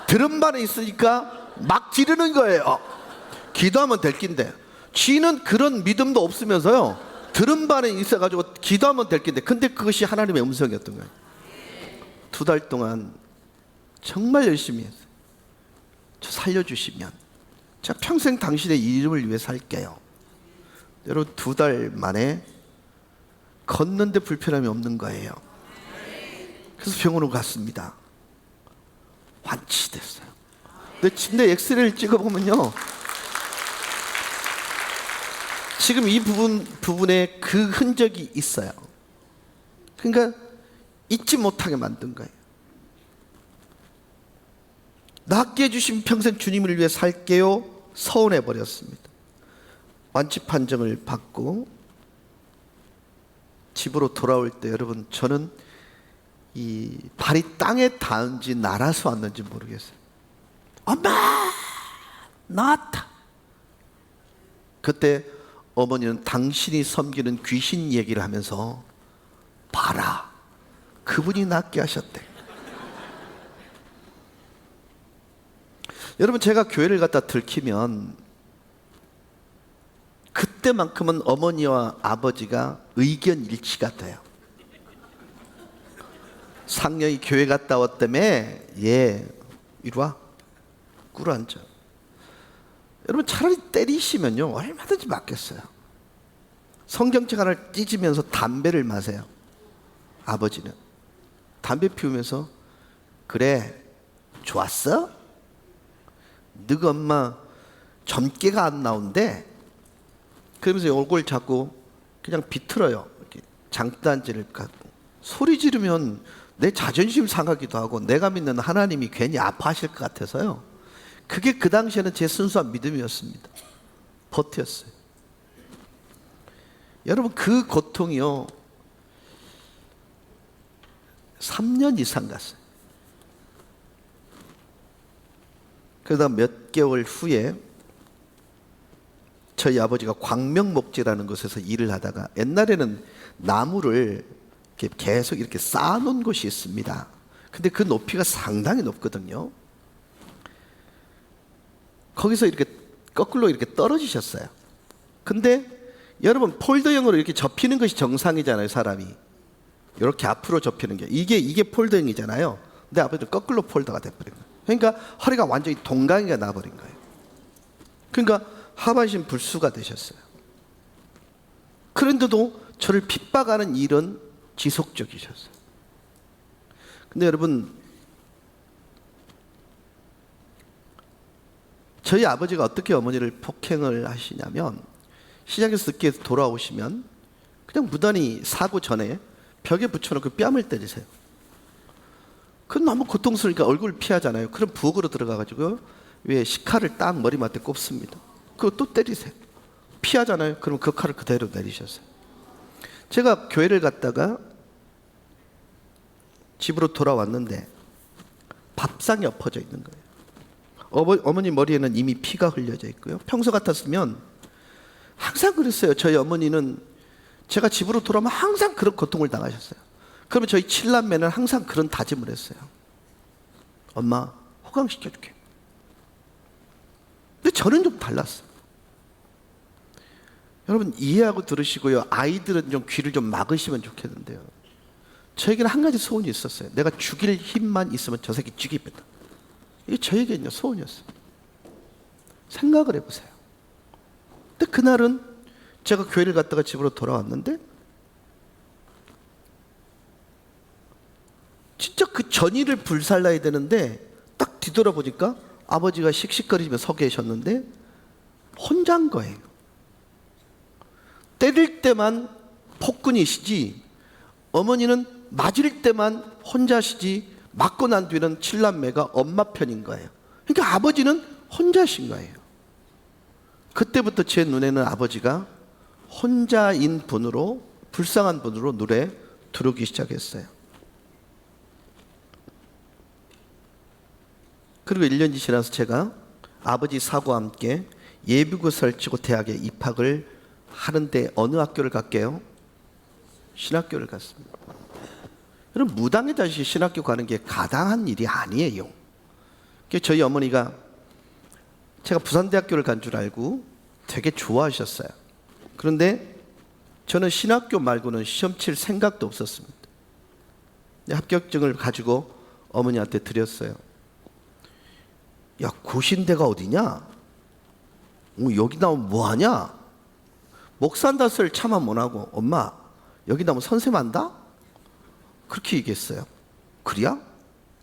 들은 바는 있으니까 막 지르는 거예요. 기도하면 될 낀데 지는 그런 믿음도 없으면서요 들은 바는 있어가지고 기도하면 될 낀데 근데 그것이 하나님의 음성이었던 거예요. 2달 동안 정말 열심히 했어요. 저 살려주시면 제가 평생 당신의 이름을 위해 살게요. 여러분 2달 만에 걷는데 불편함이 없는 거예요. 그래서 병원으로 갔습니다. 완치됐어요. 근데 엑스레이를 찍어보면요 지금 이 부분에 그 흔적이 있어요. 그러니까 잊지 못하게 만든 거예요. 낫게 해주신 평생 주님을 위해 살게요 서운해버렸습니다. 완치 판정을 받고 집으로 돌아올 때 여러분 저는 이 발이 땅에 닿은지 날아서 왔는지 모르겠어요. 엄마 나왔다. 그때 어머니는 당신이 섬기는 귀신 얘기를 하면서 봐라 그분이 낫게 하셨대. 여러분 제가 교회를 갖다 들키면 그때만큼은 어머니와 아버지가 의견 일치가 돼요. 상녀이 교회 갔다 왔다며 얘 이리 와 꿇어 앉아. 여러분 차라리 때리시면요 얼마든지 맞겠어요. 성경책 하나를 찢으면서 담배를 마세요. 아버지는 담배 피우면서 그래 좋았어? 너가 엄마 점괘가 안 나온대. 그러면서 얼굴 잡고 그냥 비틀어요. 이렇게 장단지를 갖고 소리 지르면 내 자존심 상하기도 하고 내가 믿는 하나님이 괜히 아파하실 것 같아서요. 그게 그 당시에는 제 순수한 믿음이었습니다. 버텼어요. 여러분 그 고통이요 3년 이상 갔어요. 그러다 몇 개월 후에 저희 아버지가 광명목재라는 곳에서 일을 하다가 옛날에는 나무를 이렇게 계속 이렇게 쌓아놓은 곳이 있습니다. 근데 그 높이가 상당히 높거든요. 거기서 이렇게 거꾸로 이렇게 떨어지셨어요. 근데 여러분 폴더형으로 이렇게 접히는 것이 정상이잖아요. 사람이 이렇게 앞으로 접히는 게 이게 폴더형이잖아요. 근데 아버지는 거꾸로 폴더가 돼버린 거예요. 그러니까 허리가 완전히 동강이가 나버린 거예요. 그러니까 하반신 불수가 되셨어요. 그런데도 저를 핍박하는 일은 지속적이셨어요. 근데 여러분 저희 아버지가 어떻게 어머니를 폭행을 하시냐면 시장에서 늦게 돌아오시면 그냥 무단히 사고 전에 벽에 붙여놓고 뺨을 때리세요. 그건 너무 고통스러우니까 얼굴을 피하잖아요. 그럼 부엌으로 들어가가지고 왜 식칼을 딱 머리맡에 꼽습니다. 그거 또 때리세요. 피하잖아요. 그럼 그 칼을 그대로 내리셨어요. 제가 교회를 갔다가 집으로 돌아왔는데 밥상이 엎어져 있는 거예요. 어머니 머리에는 이미 피가 흘려져 있고요. 평소 같았으면 항상 그랬어요. 저희 어머니는 제가 집으로 돌아오면 항상 그런 고통을 당하셨어요. 그러면 저희 7남매는 항상 그런 다짐을 했어요. 엄마 호강시켜줄게. 근데 저는 좀 달랐어요. 여러분 이해하고 들으시고요. 아이들은 좀 귀를 좀 막으시면 좋겠는데요. 저에게는 한 가지 소원이 있었어요. 내가 죽일 힘만 있으면 저 새끼 죽이겠다. 이게 저에게는 소원이었어요. 생각을 해보세요. 근데 그날은 제가 교회를 갔다가 집으로 돌아왔는데 진짜 그 전일을 불살라야 되는데 딱 뒤돌아보니까 아버지가 씩씩거리며 서 계셨는데 혼자인 거예요. 때릴 때만 폭군이시지 어머니는 맞을 때만 혼자시지 맞고 난 뒤는 7남매가 엄마 편인 거예요. 그러니까 아버지는 혼자신 거예요. 그때부터 제 눈에는 아버지가 혼자인 분으로 불쌍한 분으로 눈에 들어오기 시작했어요. 그리고 1년이 지나서 제가 아버지 사고와 함께 예비고사를 치고 대학에 입학을 하는데 어느 학교를 갈게요? 신학교를 갔습니다. 여러분 무당의 자식이 신학교 가는 게 가당한 일이 아니에요. 저희 어머니가 제가 부산대학교를 간 줄 알고 되게 좋아하셨어요. 그런데 저는 신학교 말고는 시험 칠 생각도 없었습니다. 합격증을 가지고 어머니한테 드렸어요. 야, 고신대가 어디냐? 여기 나오면 뭐하냐? 목사한다 소리를 차마 못하고 엄마 여기 나오면 선생님 한다? 그렇게 얘기했어요. 그래야?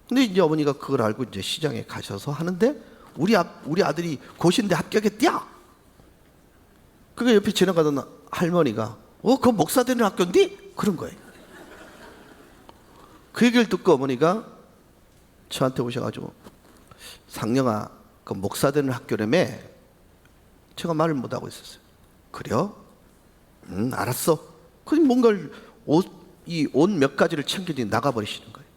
근데 이제 어머니가 그걸 알고 이제 시장에 가셔서 하는데 우리 아들이 고신대 합격했대야. 그게 옆에 지나가던 할머니가 그거 목사 되는 학교인데? 그런 거예요. 그 얘기를 듣고 어머니가 저한테 오셔가지고 상령아 그 목사 되는 학교라며. 제가 말을 못하고 있었어요. 그래요? 알았어. 그럼 뭔가를 옷 몇 가지를 챙기더니 나가버리시는 거예요.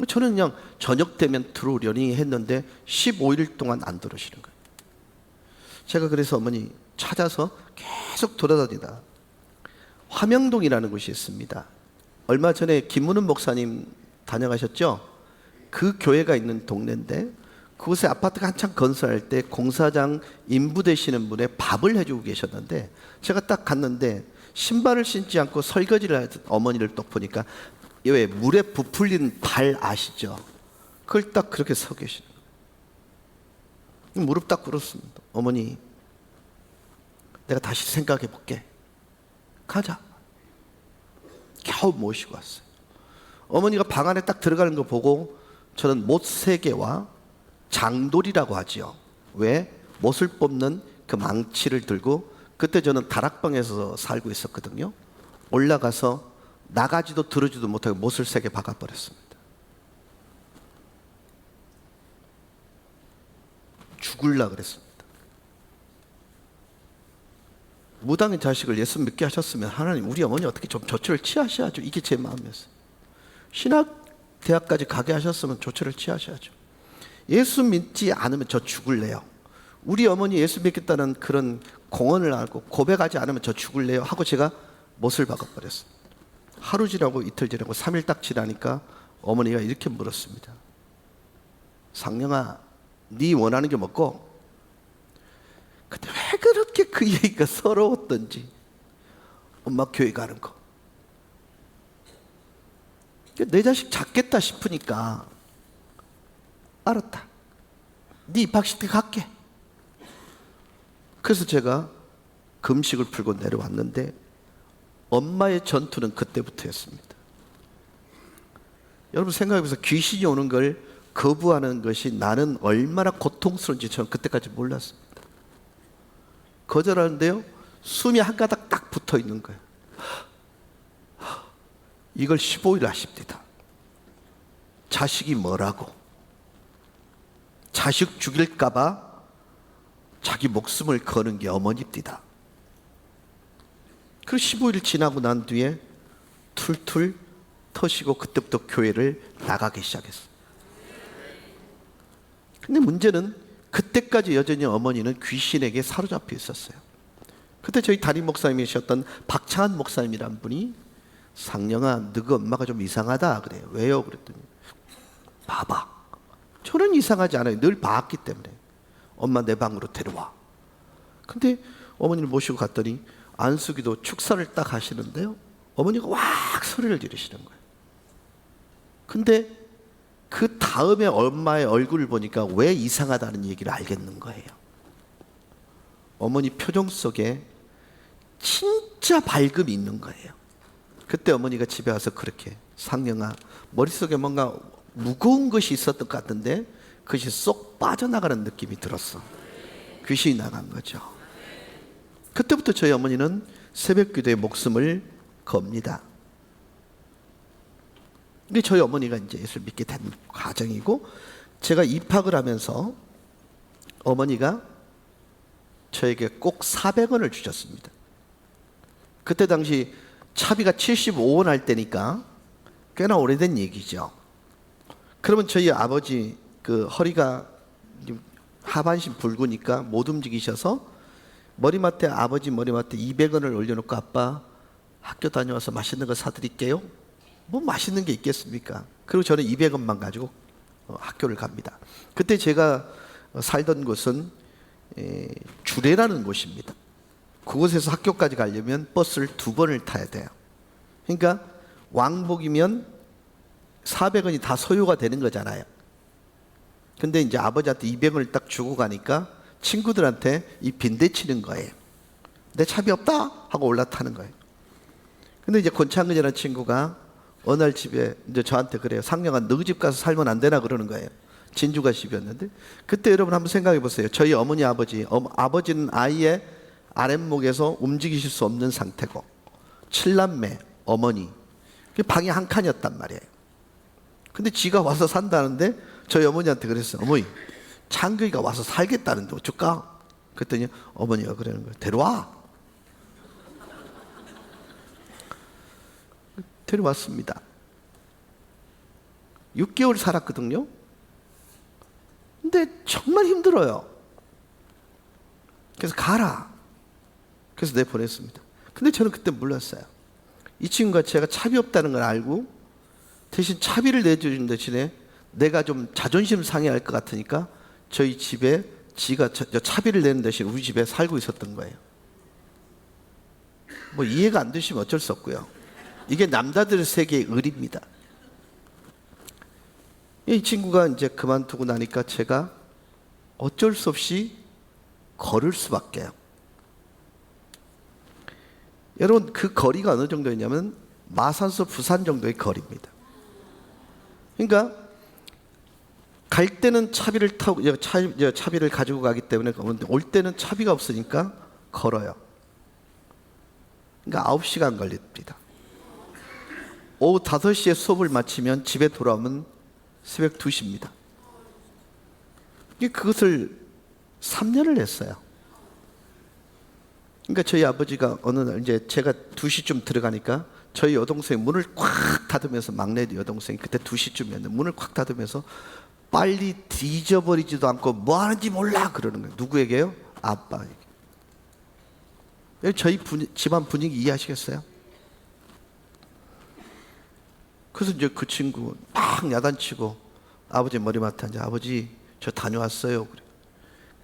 저는 그냥 저녁 되면 들어오려니 했는데 15일 동안 안 들어오시는 거예요. 제가 그래서 어머니 찾아서 계속 돌아다니다 화명동이라는 곳이 있습니다. 얼마 전에 김문은 목사님 다녀가셨죠? 그 교회가 있는 동네인데 그곳에 아파트가 한창 건설할 때 공사장 인부 되시는 분의 밥을 해주고 계셨는데 제가 딱 갔는데 신발을 신지 않고 설거지를 하던 어머니를 딱 보니까 왜 물에 부풀린 발 아시죠? 그걸 딱 그렇게 서 계시는 거예요. 무릎 딱 꿇었습니다. 어머니 내가 다시 생각해 볼게. 가자. 겨우 모시고 왔어요. 어머니가 방 안에 딱 들어가는 거 보고 저는 못 3개와 장돌이라고 하지요. 왜? 못을 뽑는 그 망치를 들고 그때 저는 다락방에서 살고 있었거든요. 올라가서 나가지도 들어지도 못하고 못을 3개 박아버렸습니다. 죽을라 그랬습니다. 무당의 자식을 예수 믿게 하셨으면 하나님 우리 어머니 어떻게 좀 조처를 취하셔야죠. 이게 제 마음이었어요. 신학대학까지 가게 하셨으면 조처를 취하셔야죠. 예수 믿지 않으면 저 죽을래요. 우리 어머니 예수 믿겠다는 그런 공언을 하고 고백하지 않으면 저 죽을래요 하고 제가 못을 박아버렸습니다. 하루 지나고 이틀 지나고 3일 딱 지나니까 어머니가 이렇게 물었습니다. 상령아 네 원하는 게 뭐고? 근데 왜 그렇게 그 얘기가 서러웠던지 엄마 교회 가는 거. 내 자식 작겠다 싶으니까 알았다. 네 입학식 때 갈게. 그래서 제가 금식을 풀고 내려왔는데 엄마의 전투는 그때부터였습니다. 여러분 생각해보세요. 귀신이 오는 걸 거부하는 것이 나는 얼마나 고통스러운지 저는 그때까지 몰랐습니다. 거절하는데요. 숨이 한 가닥 딱 붙어 있는 거예요. 이걸 15일 하십니다. 자식이 뭐라고? 자식 죽일까봐 자기 목숨을 거는 게 어머니입니다. 그리고 15일 지나고 난 뒤에 툴툴 터시고 그때부터 교회를 나가기 시작했어요. 근데 문제는 그때까지 여전히 어머니는 귀신에게 사로잡혀 있었어요. 그때 저희 담임 목사님이셨던 박창한 목사님이란 분이 상령아, 너희 엄마가 좀 이상하다 그래요. 왜요? 그랬더니 봐봐. 저는 이상하지 않아요. 늘 봤기 때문에. 엄마 내 방으로 데려와. 근데 어머니를 모시고 갔더니 안수기도 축사를 딱 하시는데요. 어머니가 왁 소리를 지르시는 거예요. 근데 그 다음에 엄마의 얼굴을 보니까 왜 이상하다는 얘기를 알겠는 거예요. 어머니 표정 속에 진짜 밝음이 있는 거예요. 그때 어머니가 집에 와서 그렇게 상령아, 머릿속에 뭔가 무거운 것이 있었던 것 같은데 그것이 쏙 빠져나가는 느낌이 들었어. 귀신이 나간 거죠. 그때부터 저희 어머니는 새벽 기도에 목숨을 겁니다. 근데 저희 어머니가 이제 예수를 믿게 된 과정이고, 제가 입학을 하면서 어머니가 저에게 꼭 400원을 주셨습니다. 그때 당시 차비가 75원 할 때니까 꽤나 오래된 얘기죠. 그러면 저희 아버지 그 허리가 하반신 붉으니까 못 움직이셔서 머리맡에, 아버지 머리맡에 200원을 올려놓고 아빠 학교 다녀와서 맛있는 거 사드릴게요. 뭐 맛있는 게 있겠습니까? 그리고 저는 200원만 가지고 학교를 갑니다. 그때 제가 살던 곳은 주례라는 곳입니다. 그곳에서 학교까지 가려면 버스를 2번을 타야 돼요. 그러니까 왕복이면 400원이 다 소요가 되는 거잖아요. 근데 이제 아버지한테 200원을 딱 주고 가니까 친구들한테 이 빈대치는 거예요. 내 차비 없다 하고 올라타는 거예요. 근데 이제 권창근이라는 친구가 어느 날 집에 이제 저한테 그래요. 상령아, 너희 집 가서 살면 안 되나 그러는 거예요. 진주가 집이었는데, 그때 여러분 한번 생각해 보세요. 저희 어머니 아버지, 아버지는 아이의 아랫목에서 움직이실 수 없는 상태고 7남매 어머니, 방이 한 칸이었단 말이에요. 근데 지가 와서 산다는데 저희 어머니한테 그랬어요. 어머니, 창규이가 와서 살겠다는데 어쩔까? 그랬더니 어머니가 그러는 거예요. 데려와. 데려왔습니다. 6개월 살았거든요. 근데 정말 힘들어요. 그래서 가라. 그래서 내보냈습니다. 근데 저는 그때 몰랐어요. 이 친구가 제가 차비 없다는 걸 알고 대신 차비를 내주는 대신에 내가 좀 자존심 상해할 것 같으니까 저희 집에 지가 차비를 내는 대신 우리 집에 살고 있었던 거예요. 뭐 이해가 안 되시면 어쩔 수 없고요. 이게 남자들의 세계의 의리입니다. 이 친구가 이제 그만두고 나니까 제가 어쩔 수 없이 걸을 수밖에요. 여러분, 그 거리가 어느 정도였냐면 마산서 부산 정도의 거리입니다. 그러니까 갈 때는 차비를 타고 차비를 가지고 가기 때문에 올 때는 차비가 없으니까 걸어요. 그러니까 9시간 걸립니다. 오후 5시에 수업을 마치면 집에 돌아오면 새벽 2시입니다. 그것을 3년을 했어요. 그러니까 저희 아버지가 어느 날 이제 제가 2시쯤 들어가니까 저희 여동생이 문을 꽉 닫으면서, 막내 여동생이 그때 2시쯤이었는데 문을 꽉 닫으면서 빨리 뒤져버리지도 않고 뭐 하는지 몰라 그러는 거예요. 누구에게요? 아빠에게. 저희 집안 분위기 이해하시겠어요? 그래서 이제 그 친구 막 야단치고 아버지 머리맡에 앉아, 아버지 저 다녀왔어요. 그래.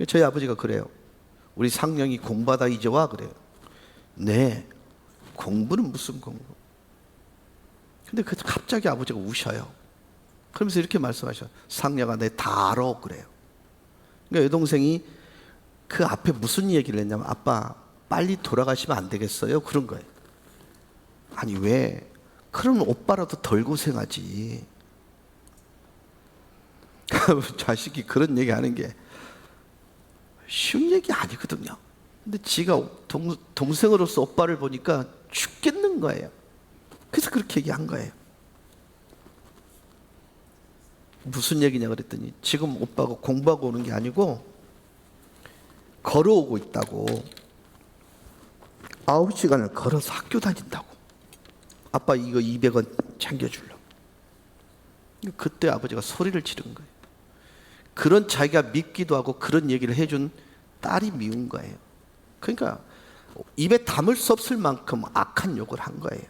저희 아버지가 그래요. 우리 상령이 공부하다 이제 와 그래요. 네. 공부는 무슨 공부? 근데 갑자기 아버지가 우셔요. 그러면서 이렇게 말씀하셔요. 상령아, 내 다 알아 그래요. 그러니까 여동생이 그 앞에 무슨 얘기를 했냐면, 아빠 빨리 돌아가시면 안 되겠어요? 그런 거예요. 아니 왜? 그러면 오빠라도 덜 고생하지. 자식이 그런 얘기 하는 게 쉬운 얘기 아니거든요. 근데 지가 동생으로서 오빠를 보니까 죽겠는 거예요. 그래서 그렇게 얘기한 거예요. 무슨 얘기냐 그랬더니, 지금 오빠가 공부하고 오는 게 아니고 걸어오고 있다고. 9시간을 걸어서 학교 다닌다고. 아빠 이거 200원 챙겨주려고. 그때 아버지가 소리를 지른 거예요. 그런 자기가 믿기도 하고 그런 얘기를 해준 딸이 미운 거예요. 그러니까 입에 담을 수 없을 만큼 악한 욕을 한 거예요.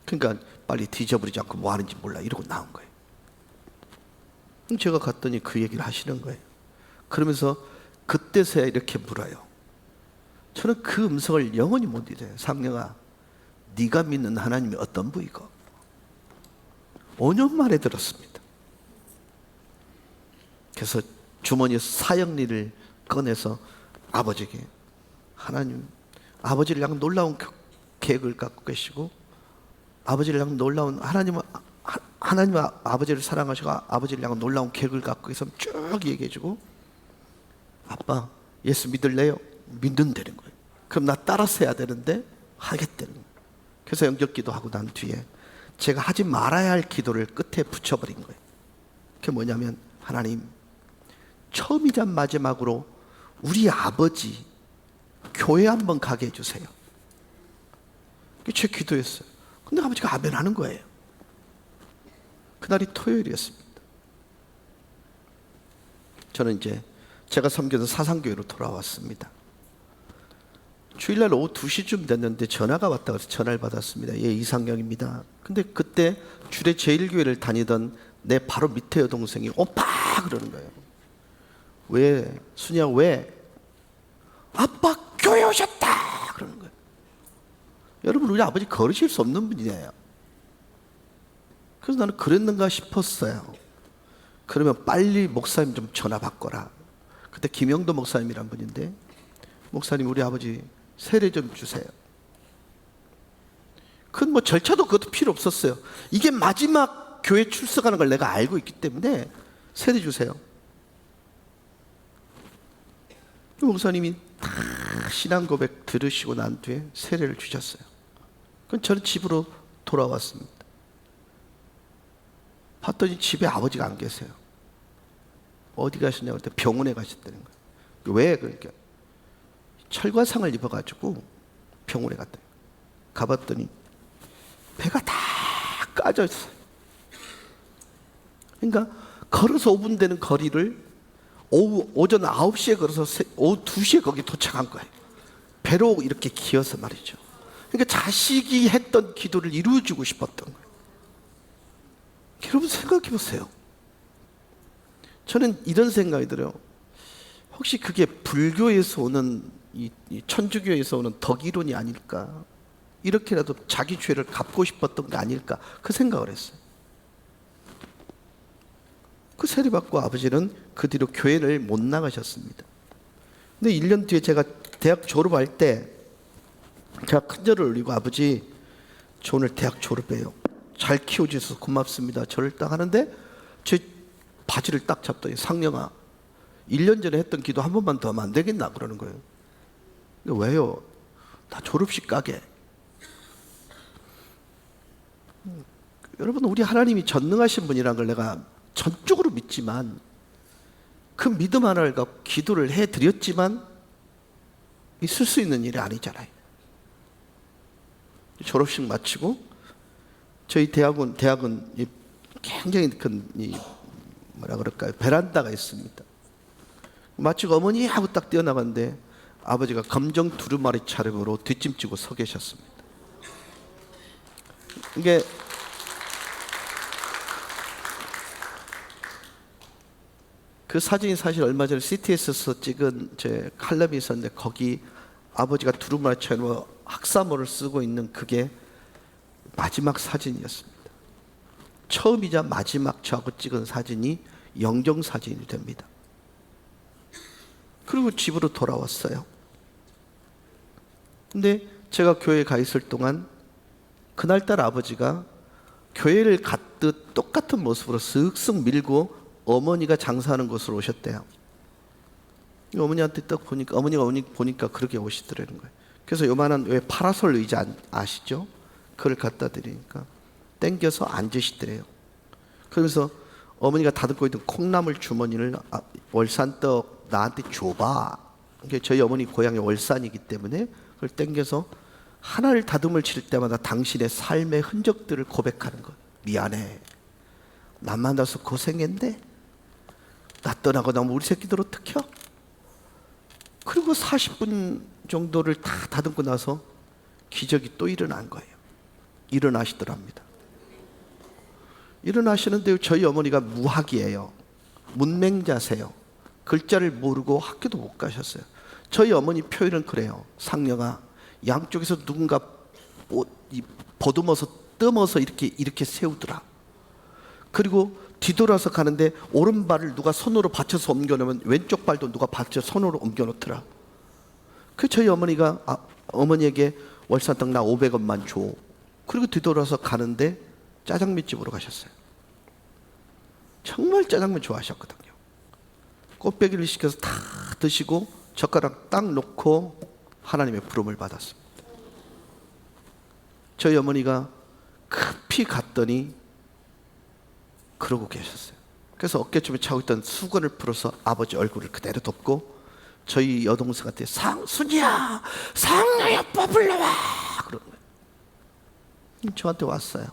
그러니까 빨리 뒤져버리지 않고 뭐 하는지 몰라 이러고 나온 거예요. 제가 갔더니 그 얘기를 하시는 거예요. 그러면서 그때서야 이렇게 물어요. 저는 그 음성을 영원히 못 잊어요. 상령아, 네가 믿는 하나님이 어떤 분이고? 5년 만에 들었습니다. 그래서 주머니에서 사형리를 꺼내서 아버지에게, 하나님, 아버지를 향한 놀라운 계획을 갖고 계시고, 아버지를 향한 놀라운, 하나님은 아버지를 사랑하시고 아버지를 향한 놀라운 계획을 갖고 계셔서 쭉 얘기해주고, 아빠 예수 믿을래요? 믿는다는 거예요. 그럼 나 따라서 해야 되는데 하겠다는 거예요. 그래서 영접기도 하고 난 뒤에 제가 하지 말아야 할 기도를 끝에 붙여버린 거예요. 그게 뭐냐면, 하나님, 처음이자 마지막으로 우리 아버지 교회 한번 가게 해주세요. 그게 제 기도였어요. 근데 아버지가 아멘 하는 거예요. 그날이 토요일이었습니다. 저는 이제 제가 섬기던 사상교회로 돌아왔습니다. 주일날 오후 2시쯤 됐는데 전화가 왔다 그래서 전화를 받았습니다. 예, 이상경입니다. 근데 그때 주례 제1교회를 다니던 내 바로 밑에 여동생이 오빠 그러는 거예요. 왜? 순이야 왜? 아빠 교회 오셨다 그러는 거예요. 여러분, 우리 아버지 걸으실 수 없는 분이에요. 그래서 나는 그랬는가 싶었어요. 그러면 빨리 목사님 좀 전화 바꿔라. 그때 김영도 목사님이란 분인데, 목사님 우리 아버지 세례 좀 주세요. 그건 뭐 절차도 그것도 필요 없었어요. 이게 마지막 교회 출석하는 걸 내가 알고 있기 때문에 세례 주세요. 그 목사님이 다 신앙 고백 들으시고 난 뒤에 세례를 주셨어요. 그럼 저는 집으로 돌아왔습니다. 봤더니 집에 아버지가 안 계세요. 어디 가셨냐고 그랬더니 병원에 가셨다는 거예요. 왜? 그러니까 철과상을 입어가지고 병원에 갔다. 가봤더니 배가 다 까져 있어요. 그러니까 걸어서 5분 되는 거리를 오전 9시에 걸어서 오후 2시에 거기 도착한 거예요. 배로 이렇게 기어서 말이죠. 그러니까 자식이 했던 기도를 이루어주고 싶었던 거예요. 여러분 생각해 보세요. 저는 이런 생각이 들어요. 혹시 그게 불교에서 오는 이 천주교에서 오는 덕이론이 아닐까? 이렇게라도 자기 죄를 갚고 싶었던 게 아닐까? 그 생각을 했어요. 그 세례받고 아버지는 그 뒤로 교회를 못 나가셨습니다. 근데 1년 뒤에 제가 대학 졸업할 때 제가 큰절을 올리고, 아버지 저 오늘 대학 졸업해요. 잘 키워주셔서 고맙습니다. 저를 딱 하는데 제 바지를 딱 잡더니, 상령아 1년 전에 했던 기도 한 번만 더 하면 안 되겠나 그러는 거예요. 왜요? 나 졸업식 가게. 여러분, 우리 하나님이 전능하신 분이라는 걸 내가 전적으로 믿지만, 그 믿음 하나를 갖고 기도를 해드렸지만 있을 수 있는 일이 아니잖아요. 졸업식 마치고 저희 대학은 굉장히 큰 뭐라 그럴까요? 베란다가 있습니다. 마치고 어머니 하고 딱 뛰어나갔는데 아버지가 검정 두루마리 차림으로 뒷짐지고 서 계셨습니다. 이게 그 사진이 사실 얼마 전에 CTS에서 찍은 제 칼럼이 있었는데, 거기 아버지가 두루마리 차림으로 학사모를 쓰고 있는 그게 마지막 사진이었습니다. 처음이자 마지막 저하고 찍은 사진이 영정 사진이 됩니다. 그리고 집으로 돌아왔어요. 근데 제가 교회에 가 있을 동안 그날따라 아버지가 교회를 갔듯 똑같은 모습으로 쓱쓱 밀고 어머니가 장사하는 곳으로 오셨대요. 어머니한테 딱 보니까, 어머니가 보니까 그렇게 오시더라는 거예요. 그래서 요만한 왜 파라솔 의자 아시죠? 그걸 갖다 드리니까 땡겨서 앉으시더래요. 그러면서 어머니가 다듬고 있던 콩나물 주머니를 월산떡 나한테 줘봐 이게 저희 어머니 고향이 월산이기 때문에 그걸 땡겨서 하나를 다듬을 칠 때마다 당신의 삶의 흔적들을 고백하는 거예요. 미안해. 나 만나서 고생했네. 나 떠나고 나면 우리 새끼들 어떡해? 그리고 40분 정도를 다 다듬고 나서 기적이 또 일어난 거예요. 일어나시더랍니다. 일어나시는데 저희 어머니가 무학이에요. 문맹자세요. 글자를 모르고 학교도 못 가셨어요. 저희 어머니 표현은 그래요. 상녀가 양쪽에서 누군가 보듬어서 뜸어서 이렇게 세우더라. 그리고 뒤돌아서 가는데 오른발을 누가 손으로 받쳐서 옮겨놓으면 왼쪽 발도 누가 받쳐 손으로 옮겨놓더라. 그 저희 어머니가 어머니에게 월산떡 나 500원만 줘. 그리고 뒤돌아서 가는데 짜장면집으로 가셨어요. 정말 짜장면 좋아하셨거든요. 꽃배기를 시켜서 다 드시고 젓가락 딱 놓고 하나님의 부름을 받았습니다. 저희 어머니가 급히 갔더니 그러고 계셨어요. 그래서 어깨춤에 차고 있던 수건을 풀어서 아버지 얼굴을 그대로 덮고 저희 여동생한테 상순이야, 상녀야 뽑으러와 그러는 거예요. 저한테 왔어요.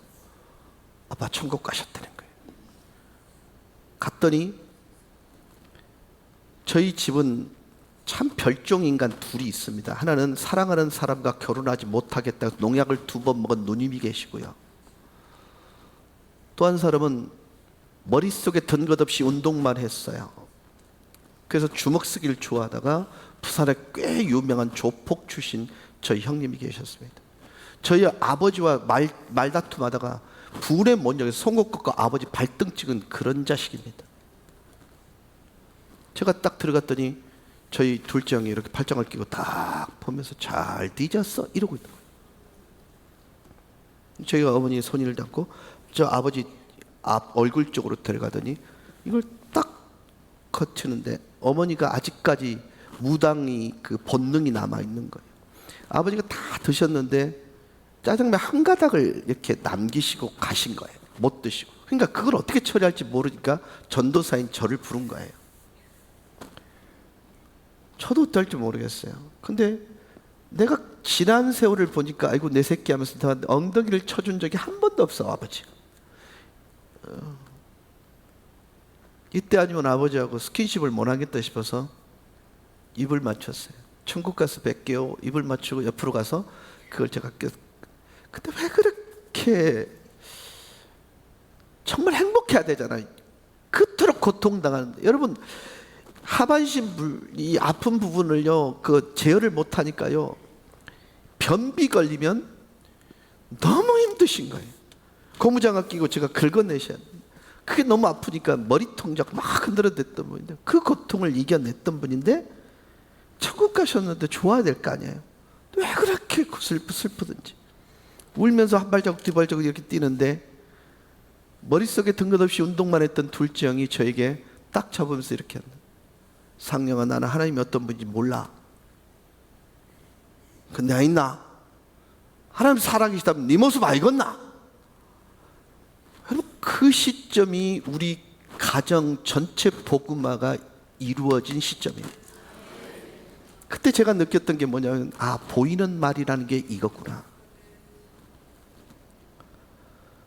아빠 천국 가셨다는 거예요. 갔더니 저희 집은 참 별종 인간 둘이 있습니다. 하나는 사랑하는 사람과 결혼하지 못하겠다고 농약을 2번 먹은 누님이 계시고요. 또 한 사람은 머릿속에 든 것 없이 운동만 했어요. 그래서 주먹 쓰기를 좋아하다가 부산에 꽤 유명한 조폭 출신 저희 형님이 계셨습니다. 저희 아버지와 말다툼하다가 불에 못 여겨서 송곳 꺾고 아버지 발등 찍은 그런 자식입니다. 제가 딱 들어갔더니 저희 둘째 형이 이렇게 팔짱을 끼고 딱 보면서 잘 뒤졌어 이러고 있더라고요. 저희가 어머니 손을 잡고 저 아버지 앞 얼굴 쪽으로 데려가더니 이걸 딱 거치는데 어머니가 아직까지 무당이 그 본능이 남아 있는 거예요. 아버지가 다 드셨는데 짜장면 한 가닥을 이렇게 남기시고 가신 거예요. 못 드시고. 그러니까 그걸 어떻게 처리할지 모르니까 전도사인 저를 부른 거예요. 저도 어떨지 모르겠어요. 근데 내가 지난 세월을 보니까 아이고 내 새끼 하면서 엉덩이를 쳐준 적이 한 번도 없어 아버지가. 이때 아니면 아버지하고 스킨십을 못 하겠다 싶어서 입을 맞췄어요. 천국 가서 뵐게요. 입을 맞추고 옆으로 가서 그걸 제가 근데 왜 그렇게 정말 행복해야 되잖아요. 그토록 고통당하는데 여러분 하반신 이 아픈 부분을요 그 제어를 못 하니까요 변비 걸리면 너무 힘드신 거예요. 고무장갑 끼고 제가 긁어내셔야 돼요. 그게 너무 아프니까 머리통 잡고 막 흔들어댔던 분인데 그 고통을 이겨냈던 분인데 천국 가셨는데 좋아야 될 거 아니에요. 왜 그렇게 슬프든지 울면서 한 발자국 두 발자국 이렇게 뛰는데 머릿속에 든 것 없이 운동만 했던 둘째 형이 저에게 딱 잡으면서 이렇게 한다. 상령아 나는 하나님이 어떤 분인지 몰라. 근데 아있나? 하나님 살아계시다면 네 모습 알겠나? 여러분 그 시점이 우리 가정 전체 복음화가 이루어진 시점이에요. 그때 제가 느꼈던 게 뭐냐면 보이는 말이라는 게 이거구나.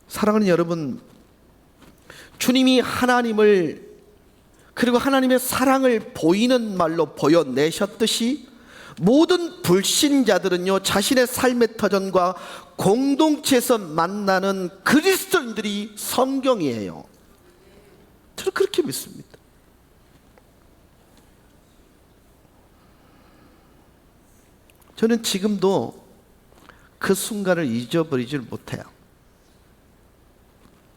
사랑하는 여러분, 주님이 하나님을 그리고 하나님의 사랑을 보이는 말로 보여내셨듯이 모든 불신자들은요 자신의 삶의 터전과 공동체에서 만나는 그리스도인들이 성경이에요. 저는 그렇게 믿습니다. 저는 지금도 그 순간을 잊어버리질 못해요.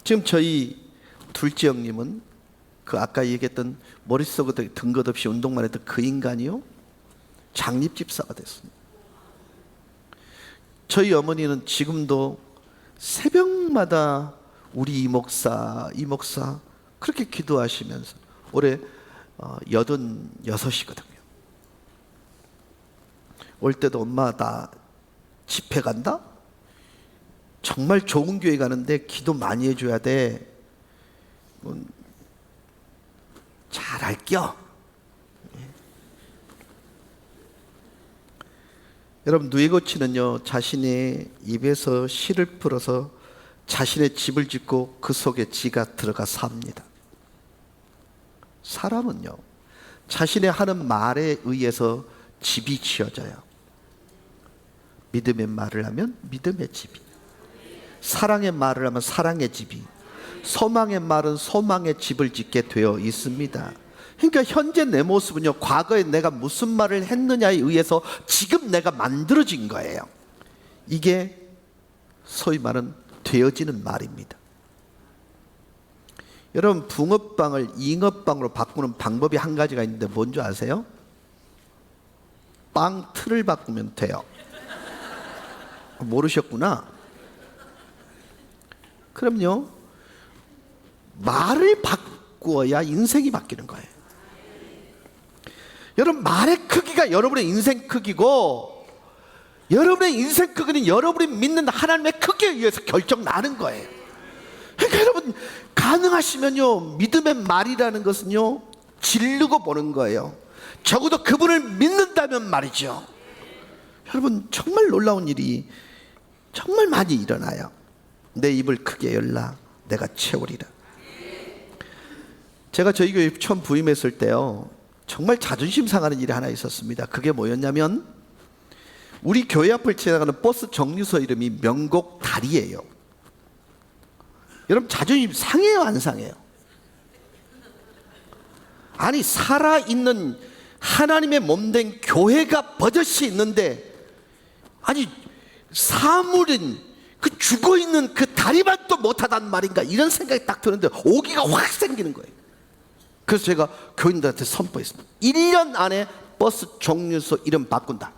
지금 저희 둘째 형님은 그 아까 얘기했던 머릿속에 든 것 없이 운동만 했던 그 인간이요 장립집사가 됐습니다. 저희 어머니는 지금도 새벽마다 우리 이 목사 그렇게 기도하시면서 올해 86이거든요. 올 때도 엄마 나 집회 간다? 정말 좋은 교회 가는데 기도 많이 해줘야 돼. 잘할게요. 여러분 누에고치는요 자신의 입에서 실을 풀어서 자신의 집을 짓고 그 속에 지가 들어가 삽니다. 사람은요 자신의 하는 말에 의해서 집이 지어져요. 믿음의 말을 하면 믿음의 집이, 사랑의 말을 하면 사랑의 집이, 소망의 말은 소망의 집을 짓게 되어 있습니다. 그러니까 현재 내 모습은요 과거에 내가 무슨 말을 했느냐에 의해서 지금 내가 만들어진 거예요. 이게 소위 말하는 되어지는 말입니다. 여러분 붕어빵을 잉어빵으로 바꾸는 방법이 한 가지가 있는데 뭔지 아세요? 빵 틀을 바꾸면 돼요. 모르셨구나. 그럼요 말을 바꾸어야 인생이 바뀌는 거예요. 여러분 말의 크기가 여러분의 인생 크기고 여러분의 인생 크기는 여러분이 믿는 하나님의 크기에 의해서 결정나는 거예요. 그러니까 여러분 가능하시면요 믿음의 말이라는 것은요 지르고 보는 거예요. 적어도 그분을 믿는다면 말이죠. 여러분 정말 놀라운 일이 정말 많이 일어나요. 내 입을 크게 열라 내가 채우리라. 제가 저희 교회 처음 부임했을 때요 정말 자존심 상하는 일이 하나 있었습니다. 그게 뭐였냐면 우리 교회 앞을 지나가는 버스 정류소 이름이 명곡다리예요. 여러분 자존심 상해요 안 상해요? 아니 살아있는 하나님의 몸된 교회가 버젓이 있는데 아니 사물인 그 죽어있는 그 다리만 또 못하단 말인가 이런 생각이 딱 드는데 오기가 확 생기는 거예요. 그래서 제가 교인들한테 선포했습니다. 1년 안에 버스 정류소 이름 바꾼다.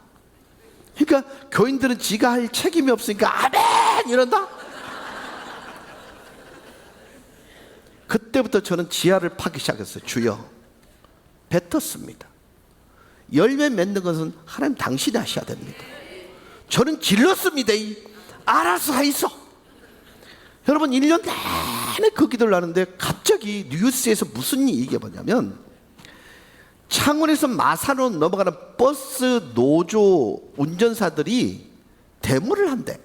그러니까 교인들은 지가 할 책임이 없으니까 아멘 이런다. 그때부터 저는 지하를 파기 시작했어요. 주여 뱉었습니다. 열매 맺는 것은 하나님 당신이 하셔야 됩니다. 저는 질렀습니다. 알아서 하이소. 여러분 1년 내내 그 기도를 하는데 갑자기 뉴스에서 무슨 얘기가 뭐냐면 창원에서 마산으로 넘어가는 버스 노조 운전사들이 데모를 한대.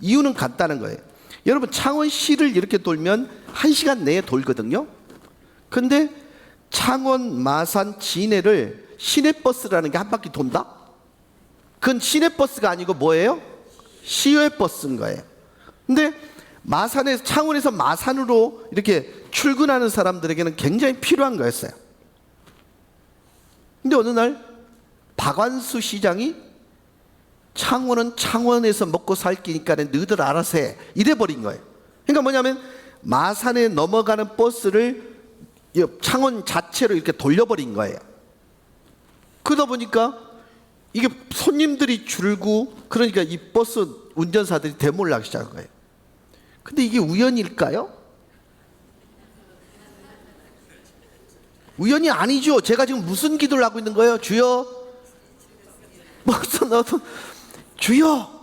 이유는 간단한 거예요. 여러분 창원시를 이렇게 돌면 1시간 내에 돌거든요. 근데 창원, 마산, 진해를 시내버스라는 게 한 바퀴 돈다? 그건 시내버스가 아니고 뭐예요? 시외버스인 거예요. 근데 마산에서 창원에서 마산으로 이렇게 출근하는 사람들에게는 굉장히 필요한 거였어요. 근데 어느 날 박완수 시장이 창원은 창원에서 먹고 살 끼니까 너희들 알아서 해 이래버린 거예요. 그러니까 뭐냐면 마산에 넘어가는 버스를 창원 자체로 이렇게 돌려버린 거예요. 그러다 보니까 이게 손님들이 줄고 그러니까 이 버스 운전사들이 데모를 하기 시작한 거예요. 근데 이게 우연일까요? 우연이 아니죠. 제가 지금 무슨 기도를 하고 있는 거예요? 주여 주여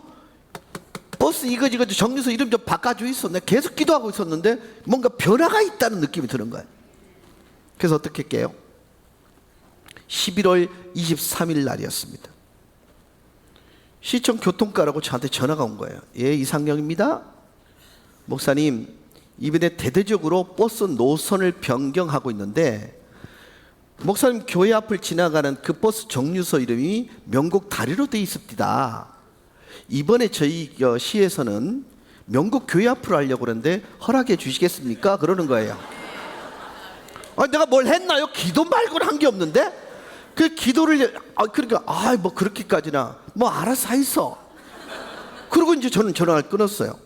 버스 이거 정류소 이름 좀 바꿔주이소. 내가 계속 기도하고 있었는데 뭔가 변화가 있다는 느낌이 드는 거예요. 그래서 어떻게 할게요? 11월 23일 날이었습니다. 시청 교통과라고 저한테 전화가 온 거예요. 예, 이상경입니다. 목사님, 이번에 대대적으로 버스 노선을 변경하고 있는데 목사님 교회 앞을 지나가는 그 버스 정류소 이름이 명곡다리로 되어 있습니다. 이번에 저희 시에서는 명곡교회 앞으로 하려고 그러는데 허락해 주시겠습니까? 그러는 거예요. 아, 내가 뭘 했나요? 기도 말고는 한 게 없는데 그 기도를 그러니까 뭐 그렇게까지나 뭐 알아서 하이소. 그리고 이제 저는 전화를 끊었어요.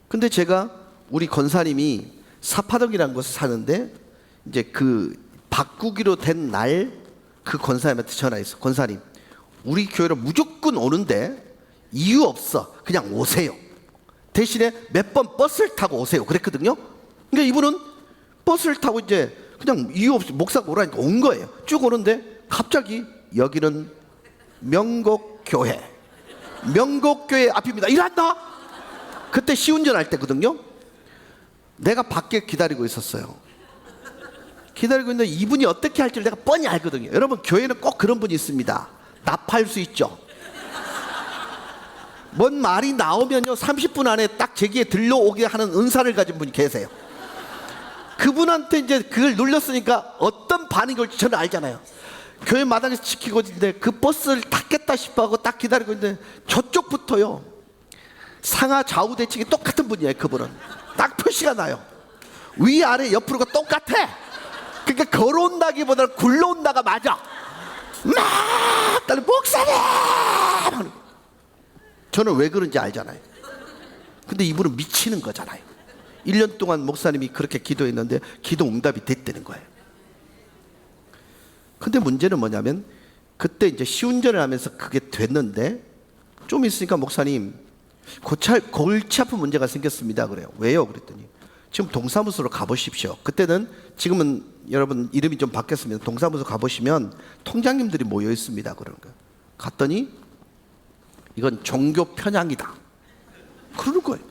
근데 제가 우리 권사님이 사파동이라는 곳에 사는데 이제 그 바꾸기로 된 날 그 권사님한테 전화했어. 권사님, 우리 교회로 무조건 오는데 이유 없어. 그냥 오세요. 대신에 몇 번 버스를 타고 오세요. 그랬거든요. 그러니까 이분은 버스를 타고 이제 그냥 이유 없이 목사가 오라니까 온 거예요. 쭉 오는데 갑자기 여기는 명곡교회 앞입니다. 이란다. 그때 시운전할 때거든요. 내가 밖에 기다리고 있었어요. 기다리고 있는데 이분이 어떻게 할지를 내가 뻔히 알거든요. 여러분 교회는 꼭 그런 분이 있습니다. 납할 수 있죠. 뭔 말이 나오면요 30분 안에 딱 제기에 들려오게 하는 은사를 가진 분이 계세요. 그분한테 이제 그걸 눌렀으니까 어떤 반응이 올지 저는 알잖아요. 교회 마당에서 지키고 있는데 그 버스를 탔겠다 싶어 하고 딱 기다리고 있는데 저쪽부터요 상하 좌우 대칭이 똑같은 분이에요. 그분은 딱 표시가 나요. 위아래 옆으로가 똑같아. 그러니까 걸어온다기보다는 굴러온다가 맞아. 막 딸 목사님. 저는 왜 그런지 알잖아요. 근데 이분은 미치는 거잖아요. 1년 동안 목사님이 그렇게 기도했는데 기도 응답이 됐다는 거예요. 근데 문제는 뭐냐면 그때 이제 시운전을 하면서 그게 됐는데 좀 있으니까 목사님 골치 아픈 문제가 생겼습니다. 그래요. 왜요? 그랬더니 지금 동사무소로 가보십시오. 그때는 지금은 여러분 이름이 좀 바뀌었습니다. 동사무소 가보시면 통장님들이 모여 있습니다. 그러는 거예요. 갔더니 이건 종교 편향이다. 그러는 거예요.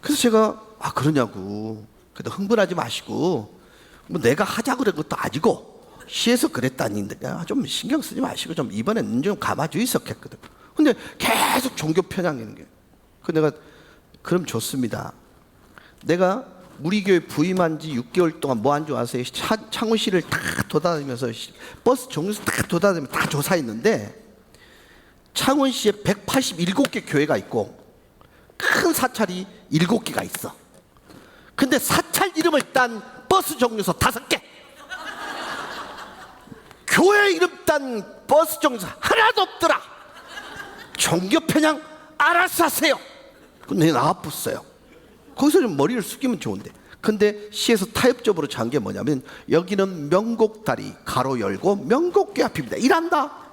그래서 제가 그러냐고. 그래도 흥분하지 마시고 뭐 내가 하자고 그런 것도 아니고 시에서 그랬다는데 좀 신경 쓰지 마시고 좀 이번엔 좀 감아주이소 했거든. 근데 계속 종교 편향이는 게. 그래서 내가 그럼 좋습니다. 내가 우리 교회 부임한 지 6개월 동안 뭐 한 줄 아세요? 창원시를 다 돌아다니면서 버스 종류수 다 돌아다니면서 다 조사했는데 창원시에 187개 교회가 있고 큰 사찰이 7개가 있어. 근데 사찰 이름을 딴 버스 종류소 5개, 교회 이름 딴 버스 종류소 하나도 없더라. 종교 편향 알아서 하세요. 근데 나왔었어요. 거기서 좀 머리를 숙이면 좋은데. 근데 시에서 타협적으로 잔 게 뭐냐면 여기는 명곡다리 가로 열고 명곡교 앞입니다. 일한다.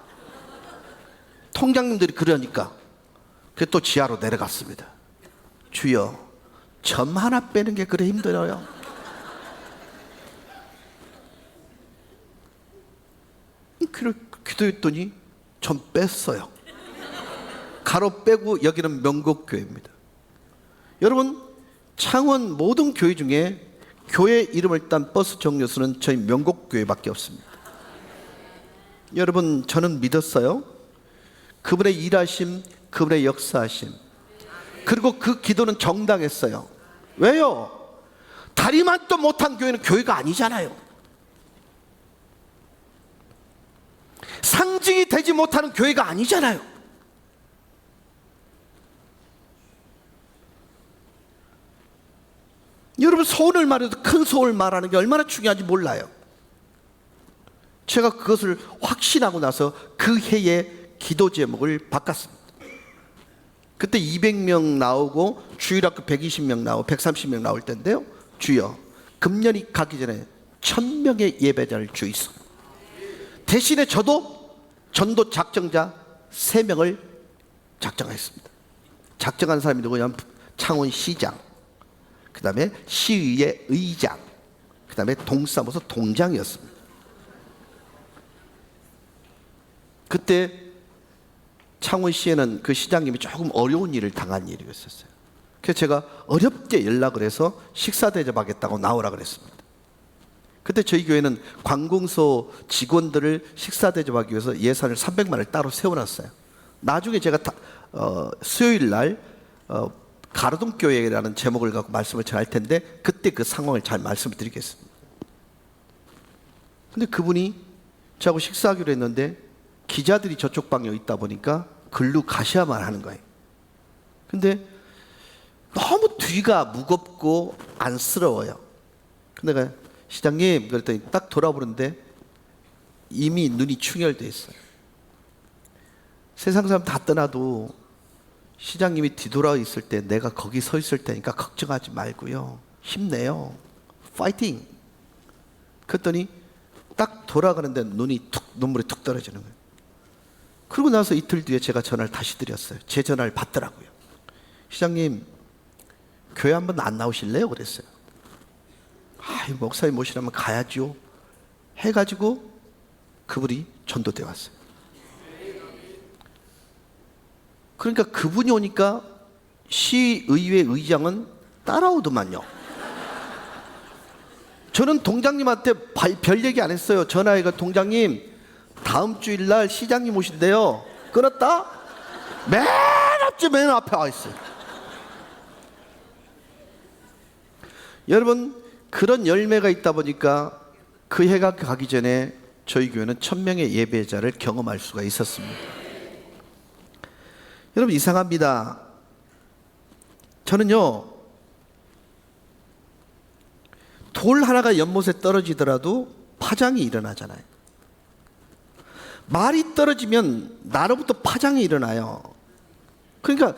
통장님들이 그러니까 그 또 지하로 내려갔습니다. 주여, 점 하나 빼는 게 그래 힘들어요. 기도했더니 점 뺐어요. 가로 빼고 여기는 명곡교회입니다. 여러분, 창원 모든 교회 중에 교회 이름을 딴 버스 정류소는 저희 명곡교회밖에 없습니다. 여러분, 저는 믿었어요. 그분의 일하심, 그분의 역사하심, 그리고 그 기도는 정당했어요. 왜요? 다리만 또 못한 교회는 교회가 아니잖아요. 상징이 되지 못하는 교회가 아니잖아요. 여러분, 소원을 말해도 큰 소원을 말하는 게 얼마나 중요한지 몰라요. 제가 그것을 확신하고 나서 그 해에 기도 제목을 바꿨습니다. 그때 200명 나오고 주일학교 120명 나오고 130명 나올 때인데요. 주여, 금년이 가기 전에 1000명의 예배자를 주이소. 대신에 저도 전도 작정자 3명을 작정했습니다. 작정한 사람이 누구냐면 창원시장, 그 다음에 시의회 의장, 그 다음에 동사무소 동장이었습니다. 그때 창원시에는 그 시장님이 조금 어려운 일을 당한 일이 있었어요. 그래서 제가 어렵게 연락을 해서 식사 대접하겠다고 나오라 그랬습니다. 그때 저희 교회는 관공서 직원들을 식사 대접하기 위해서 예산을 300만 원을 따로 세워놨어요. 나중에 제가 수요일 날 가로등교회라는 제목을 갖고 말씀을 전할 텐데 그때 그 상황을 잘 말씀을 드리겠습니다. 근데 그분이 저하고 식사하기로 했는데 기자들이 저쪽 방에 있다 보니까 글로 가셔야만 하는 거예요. 근데 너무 뒤가 무겁고 안쓰러워요. 근데 내가 시장님 그랬더니 딱 돌아보는데 이미 눈이 충혈돼 있어요. 세상 사람 다 떠나도 시장님이 뒤돌아 있을 때 내가 거기 서 있을 테니까 걱정하지 말고요, 힘내요, 파이팅. 그랬더니 딱 돌아가는데 눈물이 툭 떨어지는 거예요. 그러고 나서 이틀 뒤에 제가 전화를 다시 드렸어요. 제 전화를 받더라고요. 시장님, 교회 한번 안 나오실래요? 그랬어요. 목사님 모시려면 가야죠 해가지고 그분이 전도돼 왔어요. 그러니까 그분이 오니까 시의회 의장은 따라오더만요. 저는 동장님한테 별 얘기 안 했어요. 전화해가 동장님 다음 주일날 시장님 오신대요. 끊었다? 맨 앞에 와 있어요. 여러분, 그런 열매가 있다 보니까 그 해가 가기 전에 저희 교회는 1000명의 예배자를 경험할 수가 있었습니다. 여러분, 이상합니다. 저는요, 돌 하나가 연못에 떨어지더라도 파장이 일어나잖아요. 말이 떨어지면 나로부터 파장이 일어나요. 그러니까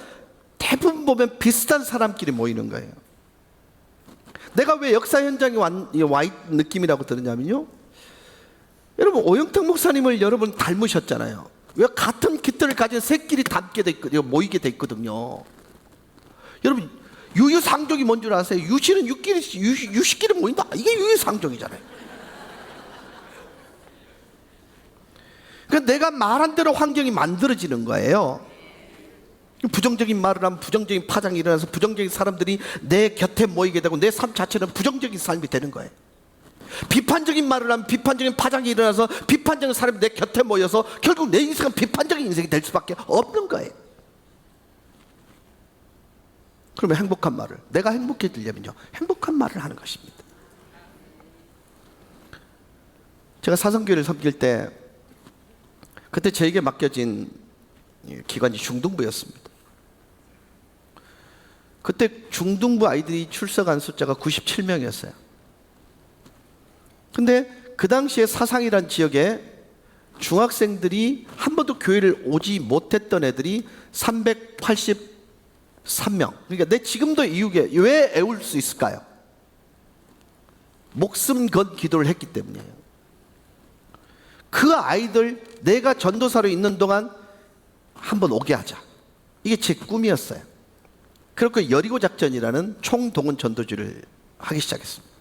대부분 보면 비슷한 사람끼리 모이는 거예요. 내가 왜 역사 현장에 와 있는 느낌이라고 들었냐면요, 여러분, 오영탁 목사님을 여러분 닮으셨잖아요. 왜 같은 깃들을 가진 새끼리 닮게 됐거든요. 모이게 됐거든요. 여러분, 유유상종이 뭔 줄 아세요? 유씨는 유씨끼리 모인다. 이게 유유상종이잖아요. 그러니까 내가 말한 대로 환경이 만들어지는 거예요. 부정적인 말을 하면 부정적인 파장이 일어나서 부정적인 사람들이 내 곁에 모이게 되고 내 삶 자체는 부정적인 삶이 되는 거예요. 비판적인 말을 하면 비판적인 파장이 일어나서 비판적인 사람이 내 곁에 모여서 결국 내 인생은 비판적인 인생이 될 수밖에 없는 거예요. 그러면 행복한 말을, 내가 행복해지려면요, 행복한 말을 하는 것입니다. 제가 사성교회를 섬길 때 그때 저에게 맡겨진 기관이 중등부였습니다. 그때 중등부 아이들이 출석한 숫자가 97명이었어요. 근데 그 당시에 사상이란 지역에 중학생들이 한 번도 교회를 오지 못했던 애들이 383명. 그러니까 내 지금도 이유게 왜 애울 수 있을까요? 목숨 건 기도를 했기 때문이에요. 그 아이들 내가 전도사로 있는 동안 한번 오게 하자. 이게 제 꿈이었어요. 그렇게 여리고 작전이라는 총동원 전도주를 하기 시작했습니다.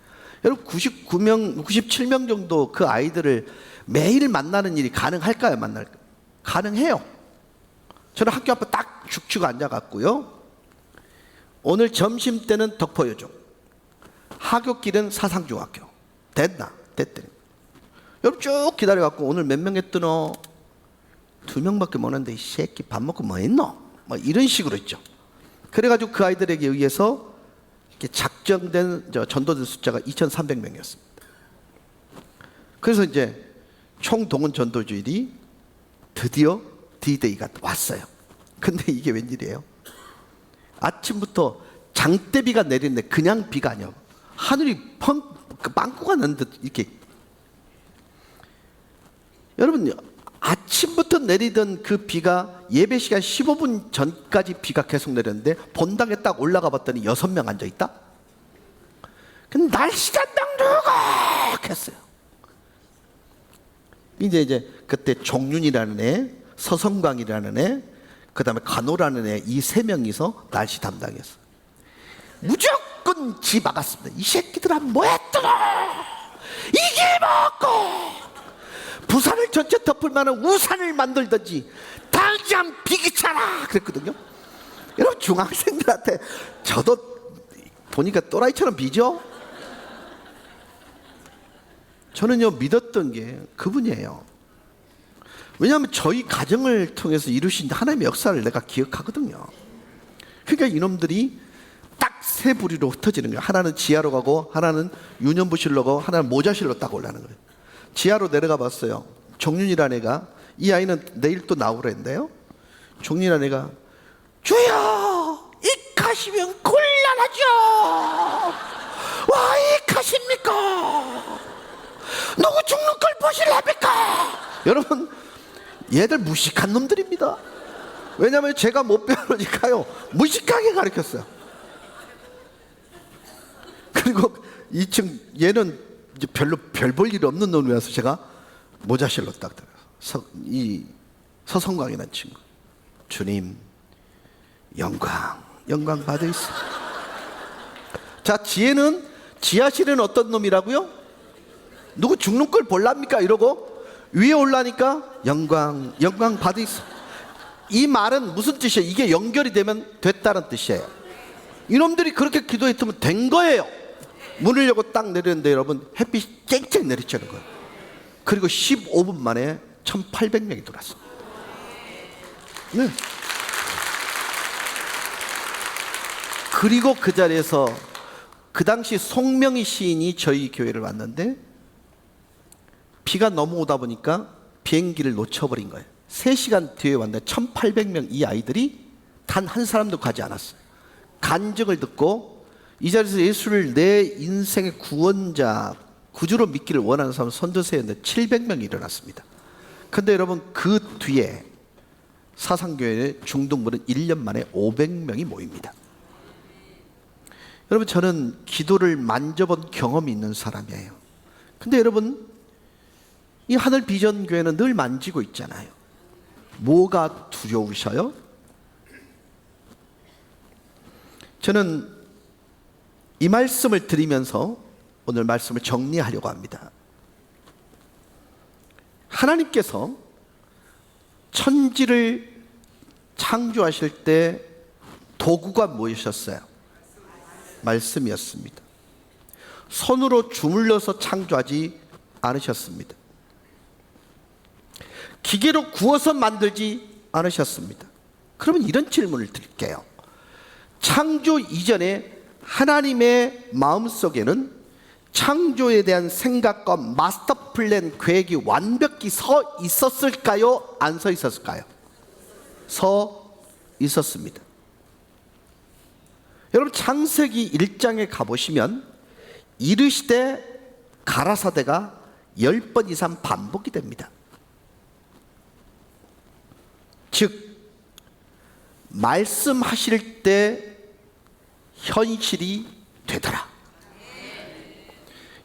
여러분, 97명 정도 그 아이들을 매일 만나는 일이 가능할까요? 만날까요? 가능해요. 저는 학교 앞에 딱 죽치고 앉아갔고요. 오늘 점심 때는 덕포여중, 하굣길은 사상중학교. 됐나? 됐더니 여러분 쭉 기다려갖고 오늘 몇 명 했더노? 2명밖에 못 왔는데 이 새끼 밥 먹고 뭐 했노? 뭐 이런 식으로 했죠. 그래가지고 그 아이들에게 의해서 이렇게 작정된 전도된 숫자가 2,300명이었습니다. 그래서 이제 총동원 전도주일이 드디어 D-Day가 왔어요. 근데 이게 웬일이에요? 아침부터 장대비가 내리는데 그냥 비가 아니야. 하늘이 빵꾸가 난 듯 이렇게. 여러분, 아침부터 내리던 그 비가 예배 시간 15분 전까지 비가 계속 내렸는데 본당에 딱 올라가 봤더니 6명 앉아있다? 근데 날씨가 명두각했어요. 이제 그때 종윤이라는 애, 서성광이라는 애, 그 다음에 간호라는 애, 이 3명이서 날씨 담당했어. 무조건 지 막았습니다. 이 새끼들아 뭐 했더라? 이길 먹고 부산을 전체 덮을 만한 우산을 만들든지 당장 비기차라 그랬거든요. 여러분, 중학생들한테 저도 보니까 또라이처럼 비죠? 저는요 믿었던 게 그분이에요. 왜냐하면 저희 가정을 통해서 이루신 하나님의 역사를 내가 기억하거든요. 그러니까 이놈들이 딱 3부리로 흩어지는 거예요. 하나는 지하로 가고, 하나는 유년부실로 가고, 하나는 모자실로 딱 올라가는 거예요. 지하로 내려가 봤어요. 종윤이라는 애가, 이 아이는 내일 또 나오랬는데요, 종윤이라는 애가 주여 이카시면 곤란하죠. 와 이카십니까? 누구 죽는 걸 보실랍니까? 여러분, 얘들 무식한 놈들입니다. 왜냐하면 제가 못 배우니까요 무식하게 가르쳤어요. 그리고 2층 얘는 이제 별로 별 볼 일 없는 놈이라서 제가 모자실로 딱 들어가서 이 서성광이라는 친구, 주님 영광 받으시오. 자, 지혜는 지하실은 어떤 놈이라고요? 누구 죽는 걸 볼랍니까? 이러고 위에 올라니까 영광 받으시오. 이 말은 무슨 뜻이에요? 이게 연결이 되면 됐다는 뜻이에요. 이놈들이 그렇게 기도했으면 된 거예요. 문을 열고 딱 내렸는데 여러분 햇빛이 쨍쨍 내리치는 거예요. 그리고 15분 만에 1800명이 들어왔습니다. 네. 그리고 그 자리에서 그 당시 송명희 시인이 저희 교회를 왔는데 비가 너무 오다 보니까 비행기를 놓쳐버린 거예요. 3시간 뒤에 왔는데 1800명 이 아이들이 단 한 사람도 가지 않았어요. 간증을 듣고 이 자리에서 예수를 내 인생의 구원자, 구주로 믿기를 원하는 사람 손드세요 했는데 700명이 일어났습니다. 근데 여러분 그 뒤에 사상교회 중등부는 1년 만에 500명이 모입니다. 여러분 저는 기도를 만져본 경험이 있는 사람이에요. 근데 여러분 이 하늘 비전 교회는 늘 만지고 있잖아요. 뭐가 두려우셔요? 저는 이 말씀을 드리면서 오늘 말씀을 정리하려고 합니다. 하나님께서 천지를 창조하실 때 도구가 무엇이었어요? 말씀이었습니다. 손으로 주물러서 창조하지 않으셨습니다. 기계로 구워서 만들지 않으셨습니다. 그러면 이런 질문을 드릴게요. 창조 이전에 하나님의 마음속에는 창조에 대한 생각과 마스터 플랜 계획이 완벽히 서 있었을까요? 안 서 있었을까요? 서 있었습니다. 여러분 창세기 1장에 가보시면 이르시되 가라사대가 10번 이상 반복이 됩니다. 즉 말씀하실 때 현실이 되더라.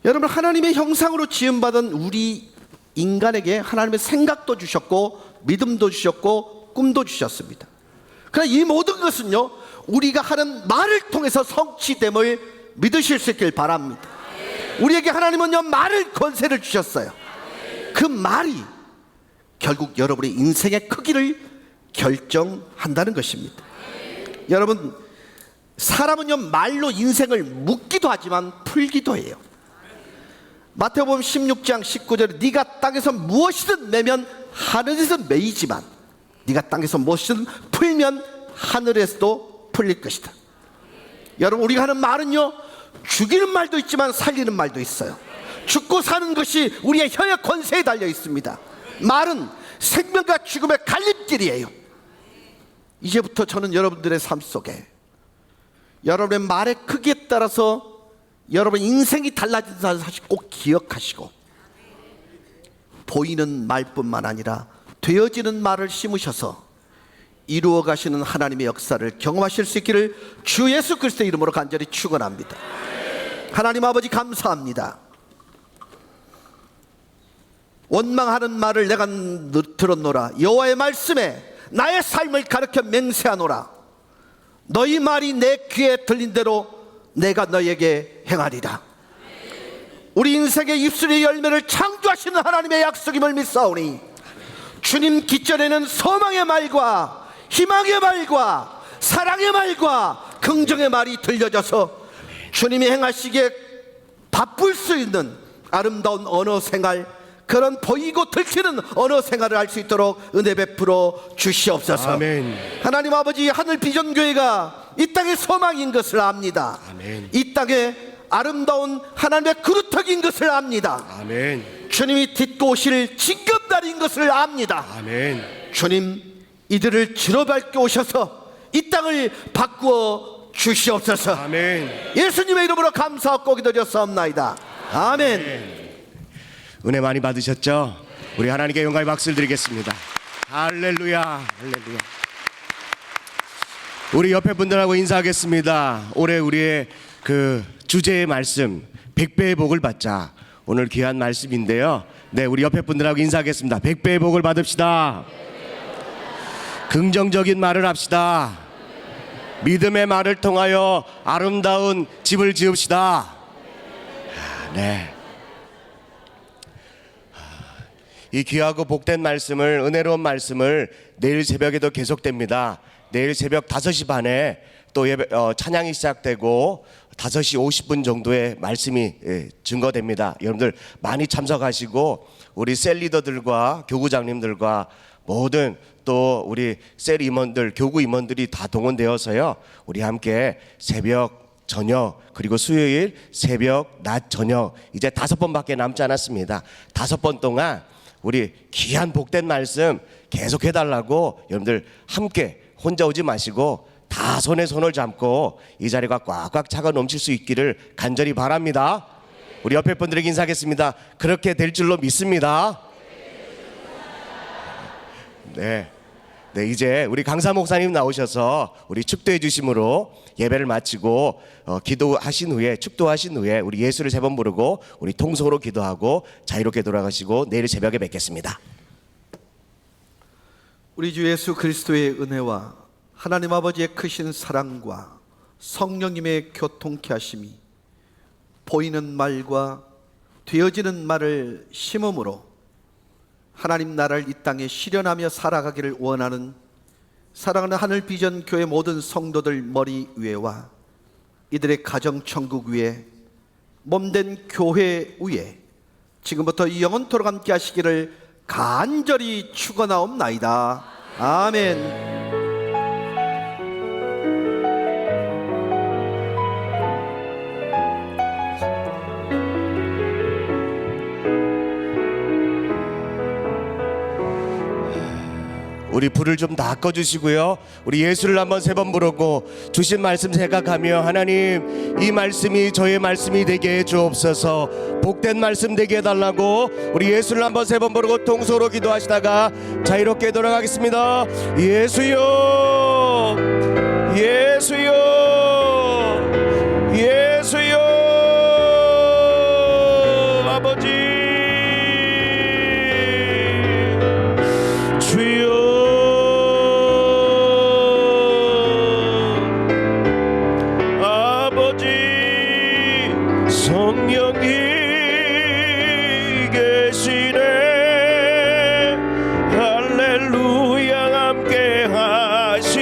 여러분 하나님의 형상으로 지음받은 우리 인간에게 하나님의 생각도 주셨고 믿음도 주셨고 꿈도 주셨습니다. 그러나 이 모든 것은요 우리가 하는 말을 통해서 성취됨을 믿으실 수 있길 바랍니다. 우리에게 하나님은요 말을 권세를 주셨어요. 그 말이 결국 여러분의 인생의 크기를 결정한다는 것입니다. 여러분 사람은요 말로 인생을 묻기도 하지만 풀기도 해요. 마태복음 16장 19절에 네가 땅에서 무엇이든 매면 하늘에서 매이지만 네가 땅에서 무엇이든 풀면 하늘에서도 풀릴 것이다. 여러분 우리가 하는 말은요 죽이는 말도 있지만 살리는 말도 있어요. 죽고 사는 것이 우리의 혀의 권세에 달려 있습니다. 말은 생명과 죽음의 갈림길이에요. 이제부터 저는 여러분들의 삶 속에 여러분의 말의 크기에 따라서 여러분 인생이 달라진다는 사실 꼭 기억하시고 보이는 말뿐만 아니라 되어지는 말을 심으셔서 이루어 가시는 하나님의 역사를 경험하실 수 있기를 주 예수 그리스도의 이름으로 간절히 축원합니다. 하나님 아버지 감사합니다. 원망하는 말을 내가 들었노라. 여호와의 말씀에 나의 삶을 가르쳐 맹세하노라. 너희 말이 내 귀에 들린 대로 내가 너에게 행하리라. 우리 인생의 입술의 열매를 창조하시는 하나님의 약속임을 믿사오니 주님 깃전에는 소망의 말과 희망의 말과 사랑의 말과 긍정의 말이 들려져서 주님이 행하시기에 바쁠 수 있는 아름다운 언어 생활, 그런 보이고 들키는 언어 생활을 할 수 있도록 은혜 베풀어 주시옵소서. 아멘. 하나님 아버지 하늘 비전 교회가 이 땅의 소망인 것을 압니다. 아멘. 이 땅에 아름다운 하나님의 그루터기인 것을 압니다. 아멘. 주님이 딛고 오실 징검다리인 것을 압니다. 아멘. 주님 이들을 지로밟게 오셔서 이 땅을 바꾸어 주시옵소서. 아멘. 예수님의 이름으로 감사하고 기도드렸사옵나이다. 아멘. 은혜 많이 받으셨죠? 우리 하나님께 영광의 박수를 드리겠습니다. 할렐루야, 할렐루야. 우리 옆에 분들하고 인사하겠습니다. 올해 우리의 그 주제의 말씀 100배의 복을 받자. 오늘 귀한 말씀인데요. 네, 우리 옆에 분들하고 인사하겠습니다. 100배의 복을 받읍시다. 긍정적인 말을 합시다. 믿음의 말을 통하여 아름다운 집을 지읍시다. 네. 이 귀하고 복된 말씀을, 은혜로운 말씀을 내일 새벽에도 계속됩니다. 내일 새벽 5시 반에 또 찬양이 시작되고 5시 50분 정도의 말씀이 증거됩니다. 여러분들 많이 참석하시고 우리 셀 리더들과 교구장님들과 모든 또 우리 셀 임원들, 교구 임원들이 다 동원되어서요, 우리 함께 새벽, 저녁, 그리고 수요일 새벽, 낮, 저녁, 이제 5번밖에 남지 않았습니다. 5번 동안 우리 귀한 복된 말씀 계속 해달라고 여러분들 함께 혼자 오지 마시고 다 손에 손을 잡고 이 자리가 꽉꽉 차가 넘칠 수 있기를 간절히 바랍니다. 우리 옆에 분들에게 인사하겠습니다. 그렇게 될 줄로 믿습니다. 네, 이제 우리 강사 목사님 나오셔서 우리 축도해 주심으로 예배를 마치고 기도하신 후에, 축도하신 후에 우리 예수를 3번 부르고 우리 통성으로 기도하고 자유롭게 돌아가시고 내일 새벽에 뵙겠습니다. 우리 주 예수 그리스도의 은혜와 하나님 아버지의 크신 사랑과 성령님의 교통케 하심이 보이는 말과 되어지는 말을 심음으로 하나님 나라를 이 땅에 실현하며 살아가기를 원하는 사랑하는 하늘비전 교회 모든 성도들 머리 위에와 이들의 가정 천국 위에 몸된 교회 위에 지금부터 영원토록 함께 하시기를 간절히 축원하옵나이다. 아멘. 우리 불을 좀 다 꺼주시고요, 우리 예수를 한번 3번 부르고 주신 말씀 생각하며, 하나님 이 말씀이 저의 말씀이 되게 해 주옵소서, 복된 말씀 되게 해달라고 우리 예수를 한번 3번 부르고 통소로 기도하시다가 자유롭게 돌아가겠습니다. 예수여, 예수여, 예수여, 아버지 주여, 성령이 계시네. 할렐루야 함께 하시네.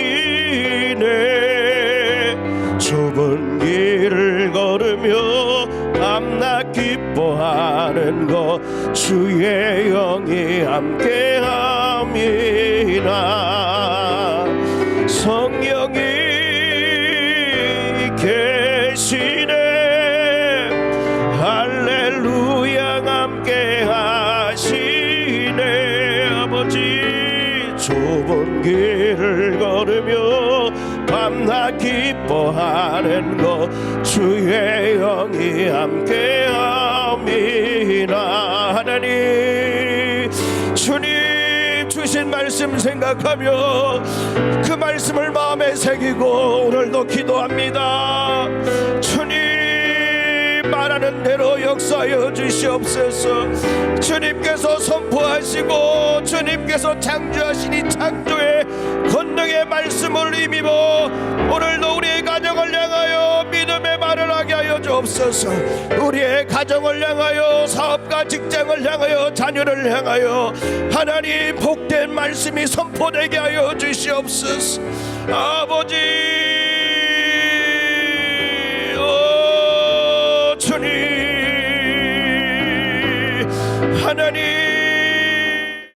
좁은 길을 걸으며 밤낮 기뻐하는 것 주의 영이 함께 함이나. 성령이 계시네. 할렐루야 함께 하시네. 아버지 좁은 길을 걸으며 밤낮 기뻐하는 것 주의 영이 함께 함이나. 하나님, 주님 주신 말씀 생각하며 그 말씀을 마음에 새기고 오늘도 기도합니다. 주님 말하는 대로 역사하여 주시옵소서. 주님께서 선포하시고 주님께서 창조하신 이 창조의 권능의 말씀을 힘입어 오늘도 우리의 가정을 향하여 믿음의 말을 하게 하여 주옵소서. 우리의 가정을 향하여, 사업과 직장을 향하여, 자녀를 향하여 하나님 복된 말씀이 선포되게 하여 주시옵소서. 아버지